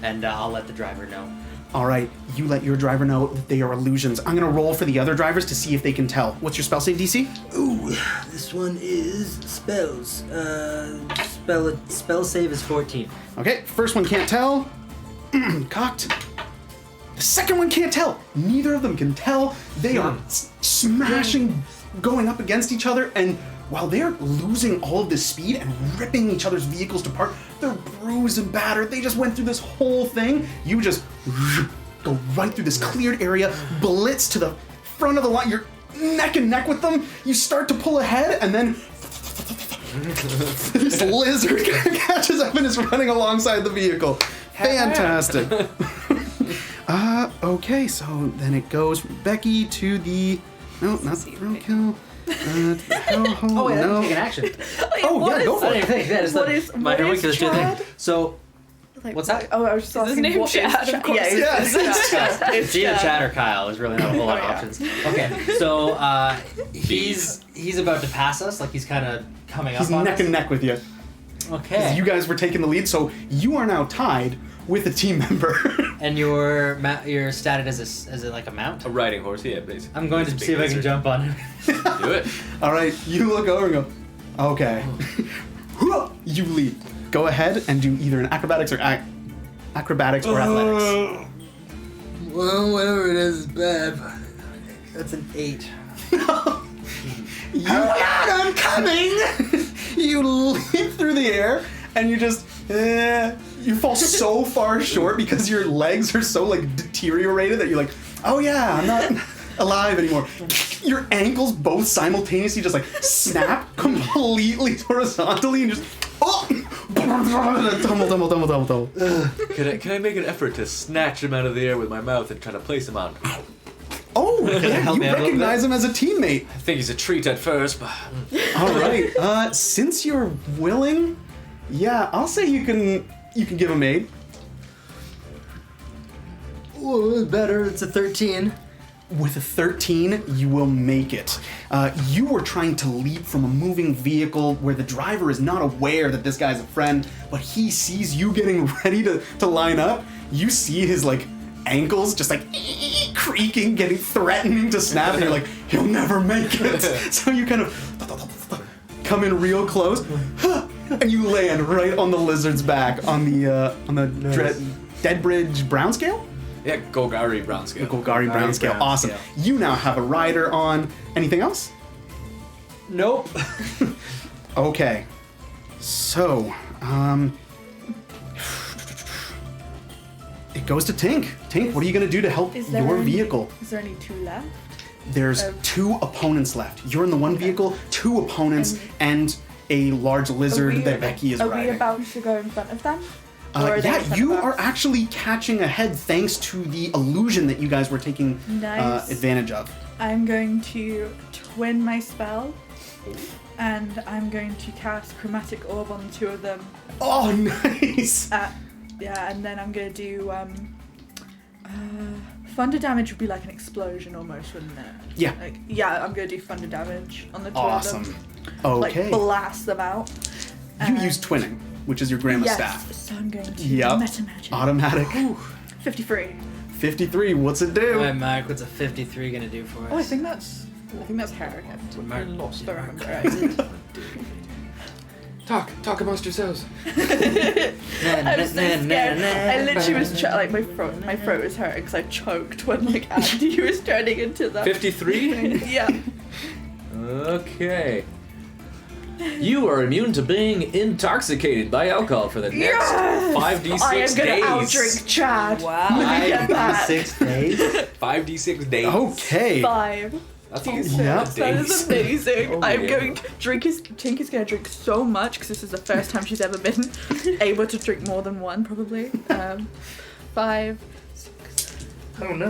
And I'll let the driver know. All right, you let your driver know that they are illusions. I'm gonna roll for the other drivers to see if they can tell. What's your spell save DC? Ooh, this one is spells. Spell save is 14. Okay, first one can't tell. Cocked. The second one can't tell. Neither of them can tell. They are smashing, going up against each other, and while they're losing all of this speed and ripping each other's vehicles apart, they're bruised and battered. They just went through this whole thing. You just go right through this cleared area, blitz to the front of the line. You're neck and neck with them. You start to pull ahead, and then this lizard catches up and is running alongside the vehicle. Fantastic. Okay, so then it goes from Becky to the... No, not the roadkill. Oh, wait, I no. didn't take an action. Oh, yeah, go for I it. didn't think that is What the, is- my what is homunculus do Chad? thing. So, Like, what's that? Oh, I was just Is his asking name what Chad? is Of course. Yeah, Yes. Chad. It's either Chad or Kyle. There's really not a whole lot of options. Okay, so he's about to pass us, like he's kind of coming He's up on neck us. and neck with you. Okay. You guys were taking the lead, so you are now tied with a team member. And you're statted as a like a mount. A riding horse, yeah, basically. I'm going to It's a see if big I can lizard. jump on him. Do it. All right, you look over and go, okay. You lead. Go ahead and do either an acrobatics or athletics. Well, whatever it is bad. That's an 8. I'm coming! You leap through the air and you just you fall so far short because your legs are so like deteriorated that you're like, oh yeah, I'm not alive anymore. Your ankles both simultaneously just like snap completely horizontally and just tumble. Can I make an effort to snatch him out of the air with my mouth and try to place him on? Oh, yeah, help you me out a little recognize him as a teammate. I think he's a treat at first, but All right. Since you're willing, yeah, I'll say you can give him aid. Oh, it's better. It's a 13. With a 13, you will make it. You were trying to leap from a moving vehicle where the driver is not aware that this guy's a friend, but he sees you getting ready to line up. You see his like ankles just like creaking, getting threatening to snap, and you're like, he'll never make it. So you kind of come in real close, and you land right on the lizard's back on the Deadbridge Brown Scale? Yeah, Golgari Brown Scale. The Golgari Brown Scale. Awesome. You now have a rider on. Anything else? Nope. Okay. So, it goes to Tink. Tink, what are you going to do to help your vehicle? Is there only 2 left? There's 2 opponents left. You're in the one vehicle, 2 opponents, and a large lizard that Becky is Are riding. we about to go in front of them? Or are they in Yeah, front you of us? are actually catching ahead thanks to the illusion that you guys were taking Nice. advantage of. I'm going to twin my spell, and I'm going to cast Chromatic Orb on 2 of them. Oh, nice! Yeah, and then I'm going to do thunder damage would be like an explosion almost, wouldn't it? Yeah. I'm going to do thunder damage on the 2 Awesome. of them. Okay. Like blast them out. You use twinning, which is your grandma's staff. So I'm going to Yep. meta magic. Automatic. 53. 53, what's it do? Alright, Mark, what's a 53 gonna do for us? Oh, I think that's hair gift. Mark- I lost the Mark- remember. Talk amongst yourselves. I'm so scared. I literally was like my throat was hurting because I choked when like Andy was turning into that. 53? Yeah. Okay. You are immune to being intoxicated by alcohol for the next Yes! 5d6 I am gonna days. outdrink Chad. Wow. Look at that. 6 days? 5d6 days. Okay. 5. That's D6. Yeah. That is amazing. Oh, I'm yeah. going to drink Tink is going to drink so much because this is the first time she's ever been able to drink more than one, probably. 5, 6, Oh no.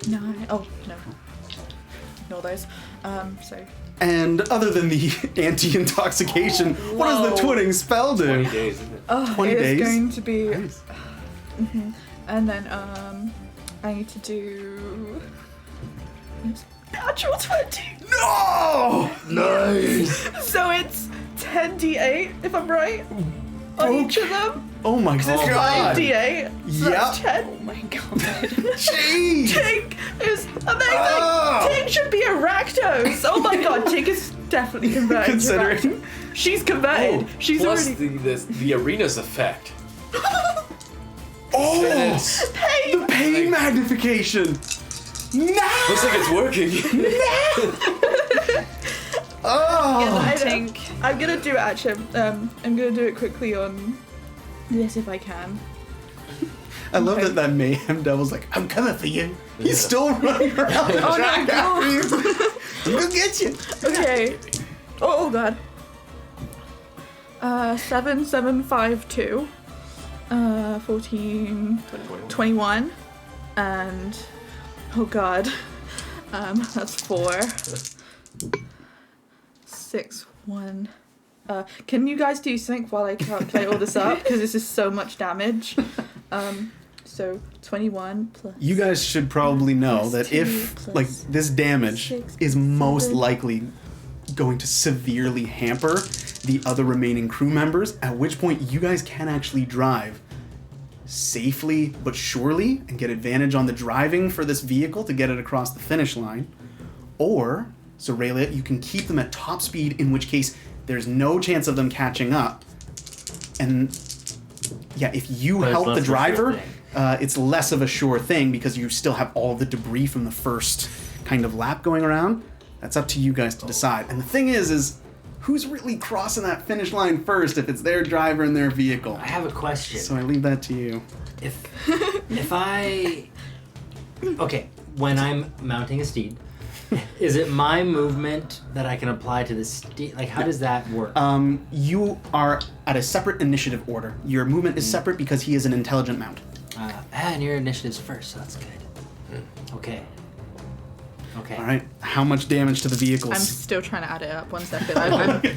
9. Oh, no. Ignore those. So. And other than the anti-intoxication, what does the Whoa. twinning spell do? 20 days, isn't it? Oh, 20 it days? is going to be. Nice. And then I need to do natural 20. No! Nice! So it's 10d8 if I'm right on each of them. Oh my It's god. 5d8. So that's Yep. 10. Oh my god. Jeez! Tink is amazing. Oh. Tink should be a Rakdos. Oh my god, Tink is definitely converted. Considering. To Rakdos. She's converted. She's Plus already. the arena's effect. Oh! Pain. The pain magnification! No! Looks like it's working. Oh! I Tink. I'm gonna do it actually. I'm gonna do it quickly on this if I can. I love that Mayhem Devil's like, I'm coming for you. He's still running around the Oh, track no. after you. I'm gonna get you. Okay. Oh god. 7, 7, 5, 2. 14, 21. And oh god. That's 4. 6, 1. Can you guys do something while I calculate all this up? Because this is so much damage. So 21 plus. You guys should probably know Plus that 2 if, plus like, this damage 6, is most 7. likely going to severely hamper the other remaining crew members, at which point you guys can actually drive safely but surely and get advantage on the driving for this vehicle to get it across the finish line. Or, Zoralia, you can keep them at top speed, in which case there's no chance of them catching up. And yeah, if you But it's help less the of a sure driver, thing. it's less of a sure thing because you still have all the debris from the first kind of lap going around. That's up to you guys to decide. And the thing is who's really crossing that finish line first if it's their driver and their vehicle? I have a question. So I leave that to you. If I... Okay, when I'm mounting a steed, is it my movement that I can apply to the steed? Like, how does that work? You are at a separate initiative order. Your movement is separate because he is an intelligent mount. And your initiative's first, so that's good. Okay. Okay. All right. How much damage to the vehicles? I'm still trying to add it up. 1 second. I'm 8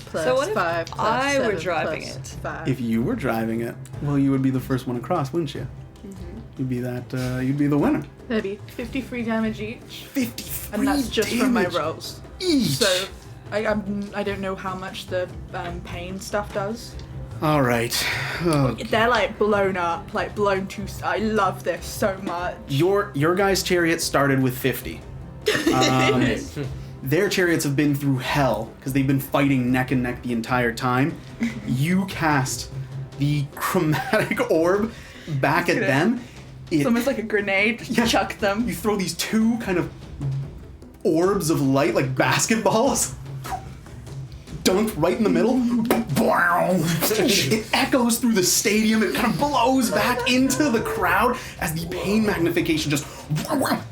plus So what if 5 plus I were 7 driving plus it? 5. If you were driving it, well, you would be the first one across, wouldn't you? you'd be that. You'd be the winner. That'd be 53 damage each. 53 And that's just from my damage rolls. each. So I don't know how much the pain stuff does. All right. Oh, They're like blown up, like blown to. I love this so much. your guys' chariot started with 50. Their chariots have been through hell because they've been fighting neck and neck the entire time. You cast the chromatic orb back at them. It's almost like a grenade. Just chuck them. You throw these two kind of orbs of light like basketballs. Dunked right in the middle. It echoes through the stadium. It kind of blows back into the crowd as the pain magnification just...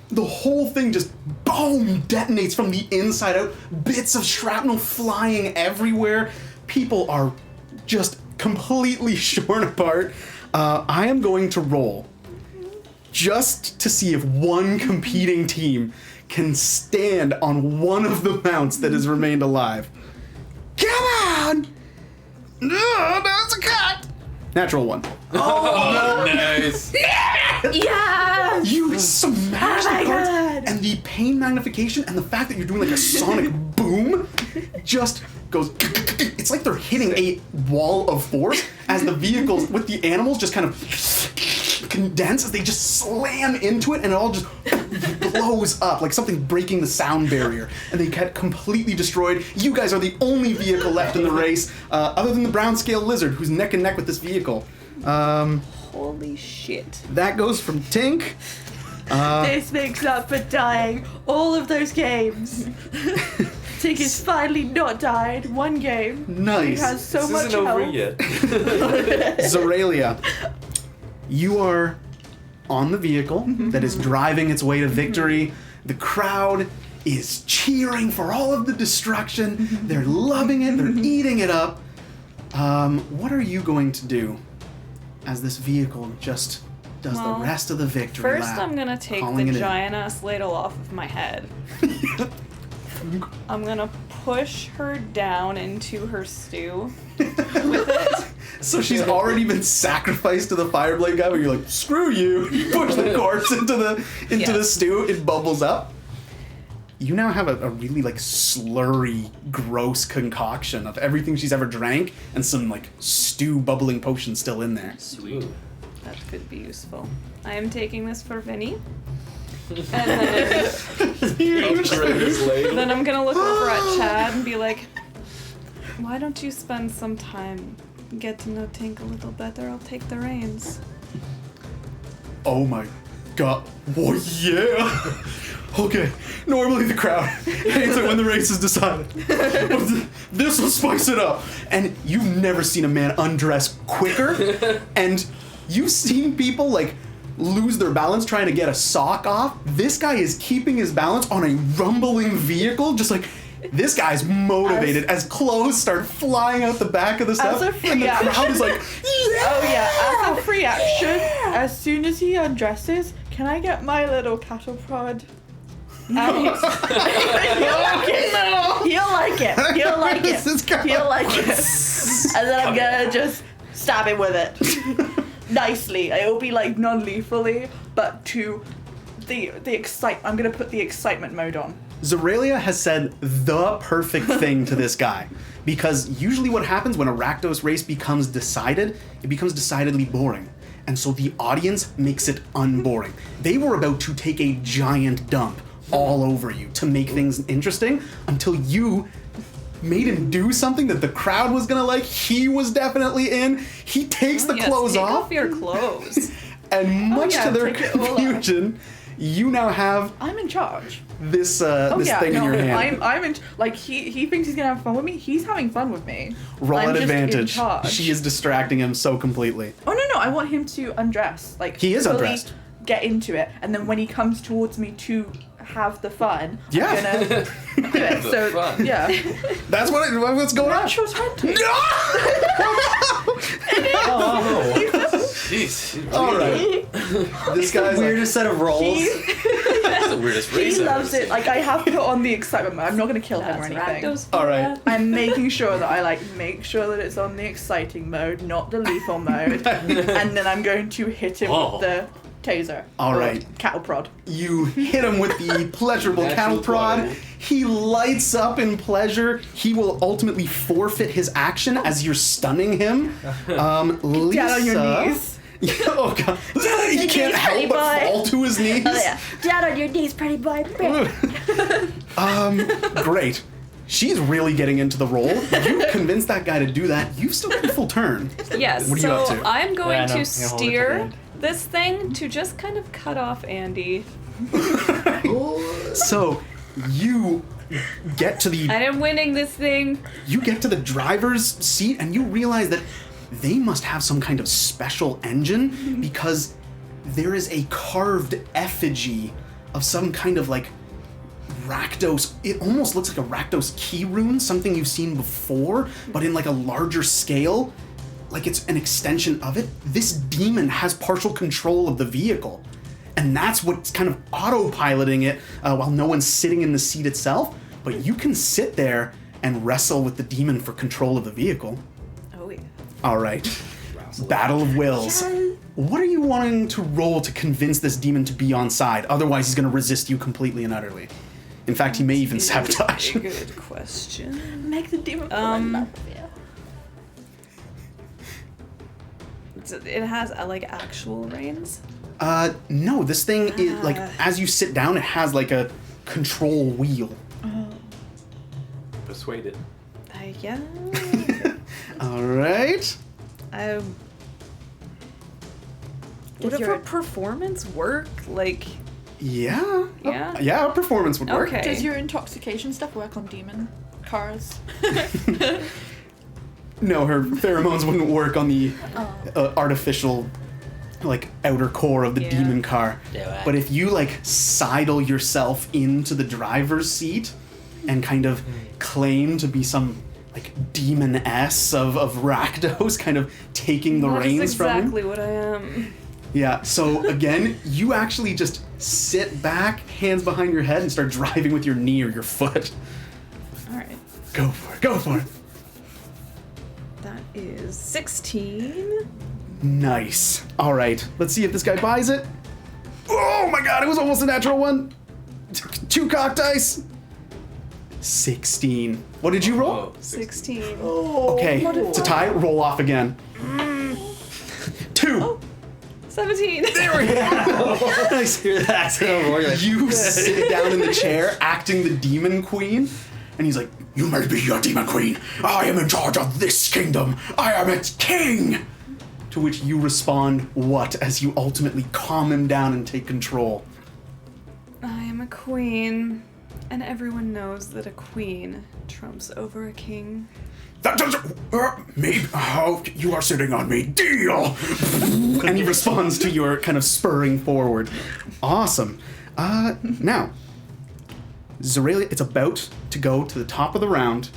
The whole thing just boom detonates from the inside out. Bits of shrapnel flying everywhere. People are just completely shorn apart. I am going to roll just to see if one competing team can stand on one of the mounts that has remained alive. Come on! No, that's a cut! Natural one. Oh, nice. Yeah! You smash Oh my the cards, God. and the pain magnification and the fact that you're doing like a sonic boom just goes... It's like they're hitting a wall of force as the vehicles with the animals just kind of condense as they just slam into it and it all just blows up like something breaking the sound barrier and they get completely destroyed. You guys are the only vehicle left in the race other than the brown scale lizard who's neck and neck with this vehicle. Holy shit. That goes from Tink. This makes up for dying all of those games. Tink has finally not died. One game. Nice. He has so This much isn't over health. yet. Zoralia, you are on the vehicle that is driving its way to victory. The crowd is cheering for all of the destruction. They're loving it. They're eating it up. What are you going to do as this vehicle just does Well, the rest of the victory First, lap? I'm gonna take calling the it in? giant ass ladle off of my head. I'm gonna push her down into her stew with it. So she's already been sacrificed to the Fireblade guy, where you're like, screw you. You push the corpse into the Yes. stew, it bubbles up. You now have a really like slurry, gross concoction of everything she's ever drank and some like stew bubbling potion still in there. Sweet. That could be useful. I am taking this for Vinny. And then, then I'm gonna look over at Chad and be like, why don't you spend some time, get to know Tink a little better? I'll take the reins. Oh my god. Oh yeah! Okay, normally the crowd hates it when the race is decided. But this will spice it up. And you've never seen a man undress quicker. And you've seen people like lose their balance trying to get a sock off. This guy is keeping his balance on a rumbling vehicle, just like this guy's motivated as clothes start flying out the back of the stuff. a free And the action. crowd is like, Oh yeah, as a free action, as soon as he undresses, can I get my little cattle prod? And he'll like it. He'll like it. He'll like This is it. going He'll like it. And then I'm gonna just stab him with it. Nicely. It'll be like non-lethally, but to the I'm gonna put the excitement mode on. Zoralia has said the perfect thing to this guy. Because usually what happens when a Rakdos race becomes decided, it becomes decidedly boring. And so the audience makes it unboring. They were about to take a giant dump all over you to make things interesting until you made him do something that the crowd was gonna like. He was definitely in. He takes the Yes, clothes take off. off your clothes. And much yeah, to their take it all off. confusion, you now have I'm in charge. this thing in your hand. I'm in. Like he thinks he's gonna have fun with me. He's having fun with me. Roll I'm an just in advantage. charge. She is distracting him so completely. Oh no! I want him to undress. Like He is fully undressed. Get into it, and then when he comes towards me to have the fun, Yeah. I'm gonna do it. The So fun. yeah, That's what's going on. natural 20. Jeez. All right. This guy's Weirdest set of rolls. That's the weirdest race He I've ever loves it. seen. Like I have put on the excitement mode. I'm not gonna kill him or That's anything. Rakdos. All right. I'm making sure that I make sure that it's on the exciting mode, not the lethal mode, and then I'm going to hit him with the taser. All or right. Cattle prod. You hit him with the pleasurable cattle prod. 20. He lights up in pleasure. He will ultimately forfeit his action as you're stunning him. Lisa, Down on your knees. Oh god, he your can't knees, help pretty but boy. fall to his knees. Oh yeah. Down on your knees, pretty boy. Great. She's really getting into the role. You convinced that guy to do that. You've still got a full turn. Yes. What are you So up to? I'm going Yeah, I know. to You hold it to the steer end. this thing to just kind of cut off Andy. So you get to the I am winning this thing. driver's seat and you realize that they must have some kind of special engine because there is a carved effigy of some kind of like Rakdos. It almost looks like a Rakdos key rune, something you've seen before, but in like a larger scale. Like it's an extension of it. This demon has partial control of the vehicle. And that's what's kind of autopiloting it while no one's sitting in the seat itself. But you can sit there and wrestle with the demon for control of the vehicle. Oh yeah. All right. Battle of Wills. What are you wanting to roll to convince this demon to be on side? Otherwise, he's going to resist you completely and utterly. In fact, he may even sabotage. A good question. Make the demon fall in love with you. It has like actual reins. No, this thing is like as you sit down, it has like a control wheel. Persuaded. Yeah. All right. Would Does a your- performance work? Like, Yeah. Yeah? Yeah, a performance would work. okay. Does your intoxication stuff work on demon cars? No, her pheromones wouldn't work on the artificial, like, outer core of the Yeah. demon car. Do it. But if you, like, sidle yourself into the driver's seat and kind of claim to be some, like, demon-ess of Rakdos, kind of taking the That is reins from him. exactly what I am. Yeah, so again, you actually just sit back, hands behind your head, and start driving with your knee or your foot. All right. Go for it, go for it. That is 16. Nice. All right, let's see if this guy buys it. Oh my god, it was almost a natural one. 2 cock dice. 16. What did you roll? Oh, 16. Okay, it's a tie. Roll off again. 2. 17. There we go. Nice. Hear the accidental roar, you're like, You sit down in the chair, acting the demon queen, and he's like, "You may be your demon queen. I am in charge of this kingdom. I am its king." To which you respond, "What?" as you ultimately calm him down and take control. I am a queen, and everyone knows that a queen trumps over a king. That doesn't. Maybe. Oh, you are sitting on me. Deal. And he responds to your kind of spurring forward. Awesome. Now, Zoralia, it's about to go to the top of the round.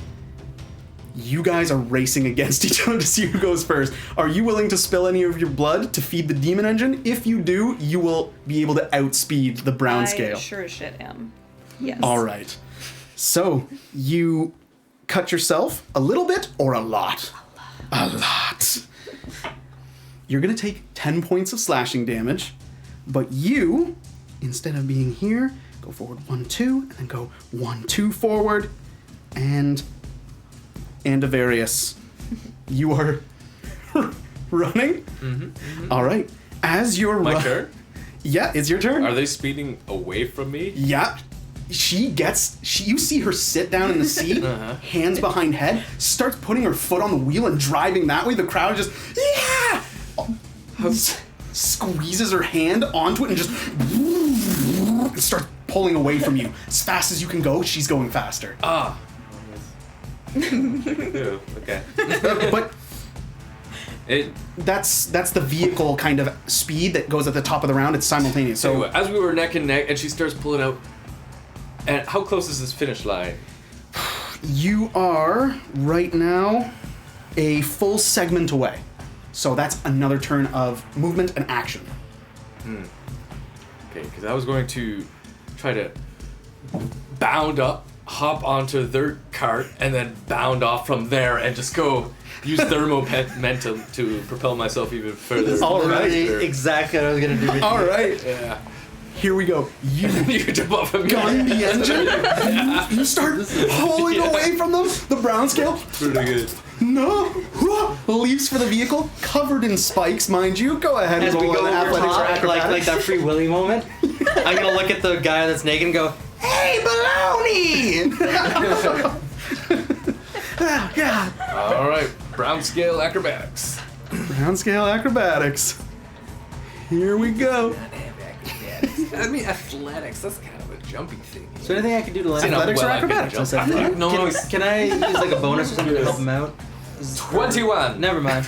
You guys are racing against each other to see who goes first. Are you willing to spill any of your blood to feed the demon engine? If you do, you will be able to outspeed the brown scale. I sure as shit am. Yes. All right. So, you cut yourself a little bit or a lot? A lot. You're going to take 10 points of slashing damage, but you, instead of being here, go forward 1, 2, and then go 1, 2 forward, and Avarius, you are running? All right. As you're My run- turn? Yeah, it's your turn. Are they speeding away from me? Yeah. You see her sit down in the seat, hands behind head, starts putting her foot on the wheel and driving that way. The crowd just, yeah! Squeezes her hand onto it and just starts pulling away from you. As fast as you can go, she's going faster. Ah. Ew, okay. But that's the vehicle kind of speed that goes at the top of the round. It's simultaneous. So So as we were neck and neck, and she starts pulling out. And how close is this finish line? you are right now a full segment away. So that's another turn of movement and action. Okay, because I was going to try to bound up hop onto their cart and then bound off from there and just go use thermomentum to propel myself even further. All right. Exactly what I was gonna do. All right. Yeah. Here we go. You You jump off of me. gun the engine. You start pulling away from them. The brown scale. Pretty good. No. Leaps for the vehicle, covered in spikes, mind you. Go ahead As and we roll go an over athletics or top, acrobatics. like that Free Willy moment, I'm gonna look at the guy that's naked and go, "Hey, baloney!" Ah, yeah. All right, brown scale acrobatics. Brown scale acrobatics. Here we go. I mean, athletics. That's kind of a jumpy thing. Is there anything I can do to let See, him? now, Athletics or well, I can acrobatics? jump. I said Athletic- No, no, Can I use like a bonus or something to help him out? 21. Never mind.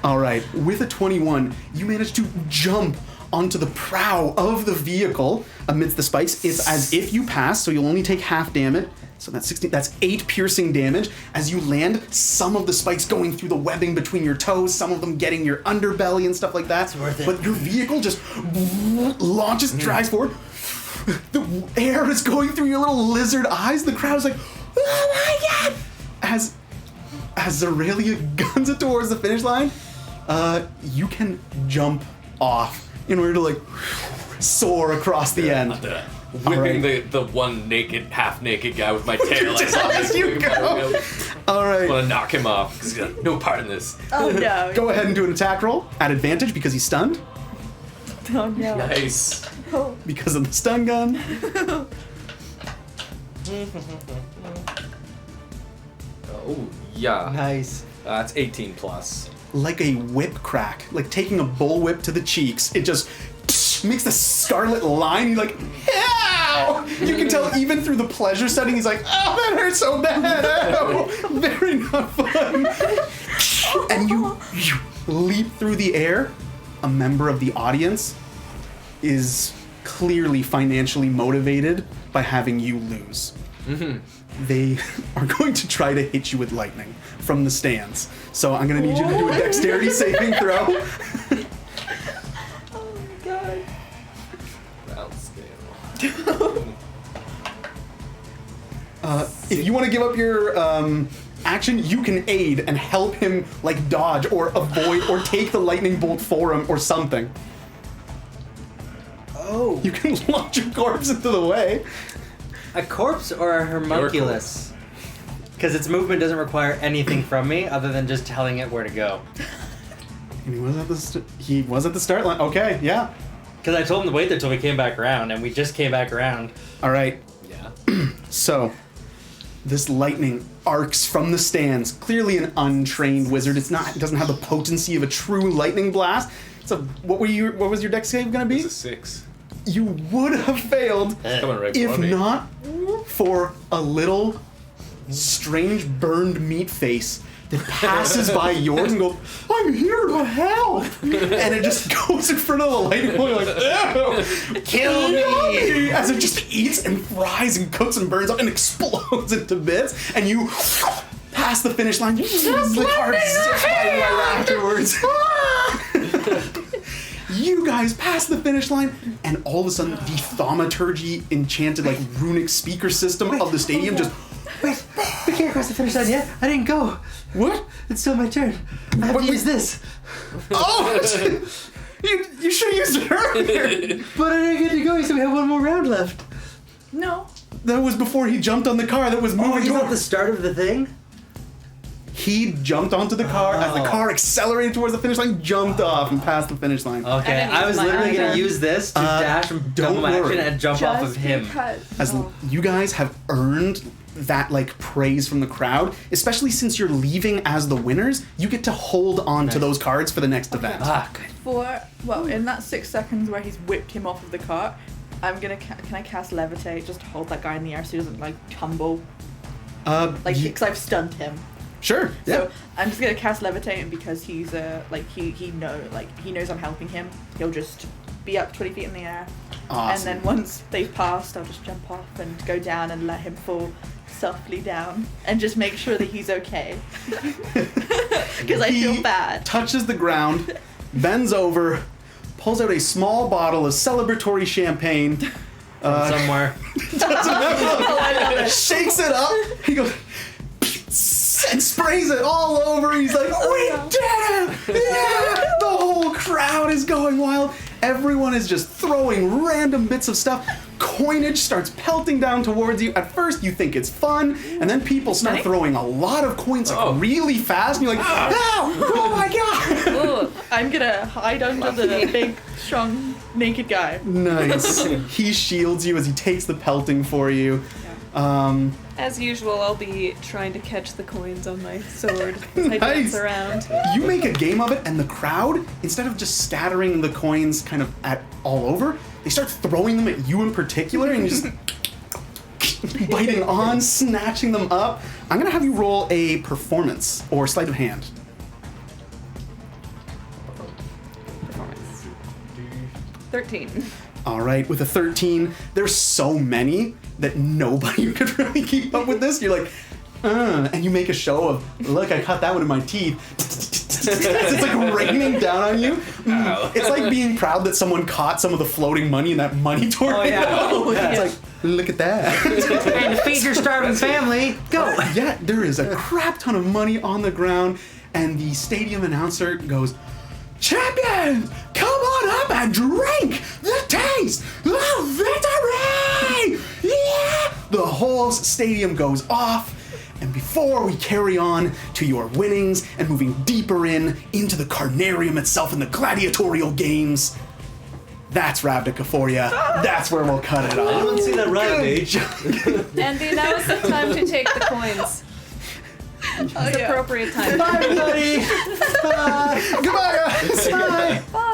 All right, with a 21, you manage to jump onto the prow of the vehicle amidst the spikes. It's as if you pass, so you'll only take half damage. So that's 16. That's 8 piercing damage as you land. Some of the spikes going through the webbing between your toes, some of them getting your underbelly and stuff like that. It's worth it. But your vehicle just launches, drives forward. The air is going through your little lizard eyes. The crowd's like, "Oh my god!" As Zoralia guns it towards the finish line, you can jump off in order to like soar across the end. Whipping the one naked, half naked guy with my tail. As you go. All I right, want to knock him off because he's got no part in this. Oh no. go ahead and do an attack roll at advantage because he's stunned Oh no. Nice. Oh. because of the stun gun. Oh, yeah. Nice. That's 18 plus. Like a whip crack, like taking a bullwhip to the cheeks. It just makes the scarlet line. You're like, ow! You can tell even through the pleasure setting, he's like, oh, that hurts so bad. Ow! Very not fun. And you leap through the air. A member of the audience is clearly financially motivated by having you lose. They are going to try to hit you with lightning from the stands. So I'm going to need you to do a dexterity saving throw. Oh my god. Brown scale. If you want to give up your action, you can aid and help him like dodge or avoid or take the lightning bolt for him or something. Oh. You can launch your corpse into the way. A corpse or a homunculus? Because its movement doesn't require anything from me other than just telling it where to go. And he was at the start line. Okay, yeah. Because I told him to wait there till we came back around, and we just came back around. All right. Yeah. So, this lightning arcs from the stands. Clearly an untrained wizard. It doesn't have the potency of a true lightning blast. So, what was your dex save going to be? It's a 6. You would have failed Coming right if for me. not for a little strange burned meat face that passes by yours and goes, I'm here to help! And it just goes in front of the lightning bolt, like, ew! Kill me! As it just eats and fries and cooks and burns up and explodes into bits, and you pass the finish line, the car zips by right afterwards. You guys pass the finish line, and all of a sudden, the thaumaturgy enchanted, like, runic speaker system of the stadium just. Wait, we can't cross the finish line yet. I didn't go. What? It's still my turn. I have to use this. Oh! you should have used it earlier! But I didn't get to go, so we have one more round left. No. That was before he jumped on the car that was moving Oh, he's at towards. the start of the thing? He jumped onto the car as the car accelerated towards the finish line, jumped off, and passed the finish line. Okay, didn't I use was my literally going either. to use this to dash and don't double action worry. and jump off of Just him. because. As Oh. you guys have earned that like praise from the crowd, especially since you're leaving as the winners, you get to hold on to those cards for the next event. Ah, good. In that 6 seconds where he's whipped him off of the cart, I'm gonna can I cast levitate just to hold that guy in the air so he doesn't like tumble, because I've stunned him. Sure. Yeah. So I'm just gonna cast levitate, and because he's he knows I'm helping him, he'll just be up 20 feet in the air. Awesome. And then once they've passed, I'll just jump off and go down and let him fall softly down and just make sure that he's okay. Because I feel He bad. touches the ground, bends over, pulls out a small bottle of celebratory champagne, somewhere. Shakes it up. He goes and sprays it all over. He's like, we did it! Yeah! The whole crowd is going wild. Everyone is just throwing random bits of stuff. Coinage starts pelting down towards you. At first, you think it's fun, and then people start throwing a lot of coins really fast, and you're like, oh my god! I'm gonna hide under the big, strong, naked guy. Nice. He shields you as he takes the pelting for you. As usual, I'll be trying to catch the coins on my sword as I Nice. dance around. You make a game of it, and the crowd, instead of just scattering the coins kind of at all over, they start throwing them at you in particular, and you just biting on, snatching them up. I'm gonna have you roll a performance or sleight of hand. 13. All right, with a 13, there's so many that nobody could really keep up with this. You're like, and you make a show of, look, I caught that one in my teeth. It's like raining down on you. It's like being proud that someone caught some of the floating money in that money tornado. Oh, yeah. It's like, look at that. And to feed your starving family, go. Yeah, there is a crap ton of money on the ground, and the stadium announcer goes, champions, come on up and drink the taste of victory! Yeah! The whole stadium goes off, and before we carry on to your winnings and moving deeper into the carnarium itself and the gladiatorial games, that's RAVNICA for ya. That's where we'll cut it I off. don't see that right, Mage. Andy, now is the time to take the coins. It's appropriate time. Bye, everybody. Bye. Goodbye, guys. Bye. Bye.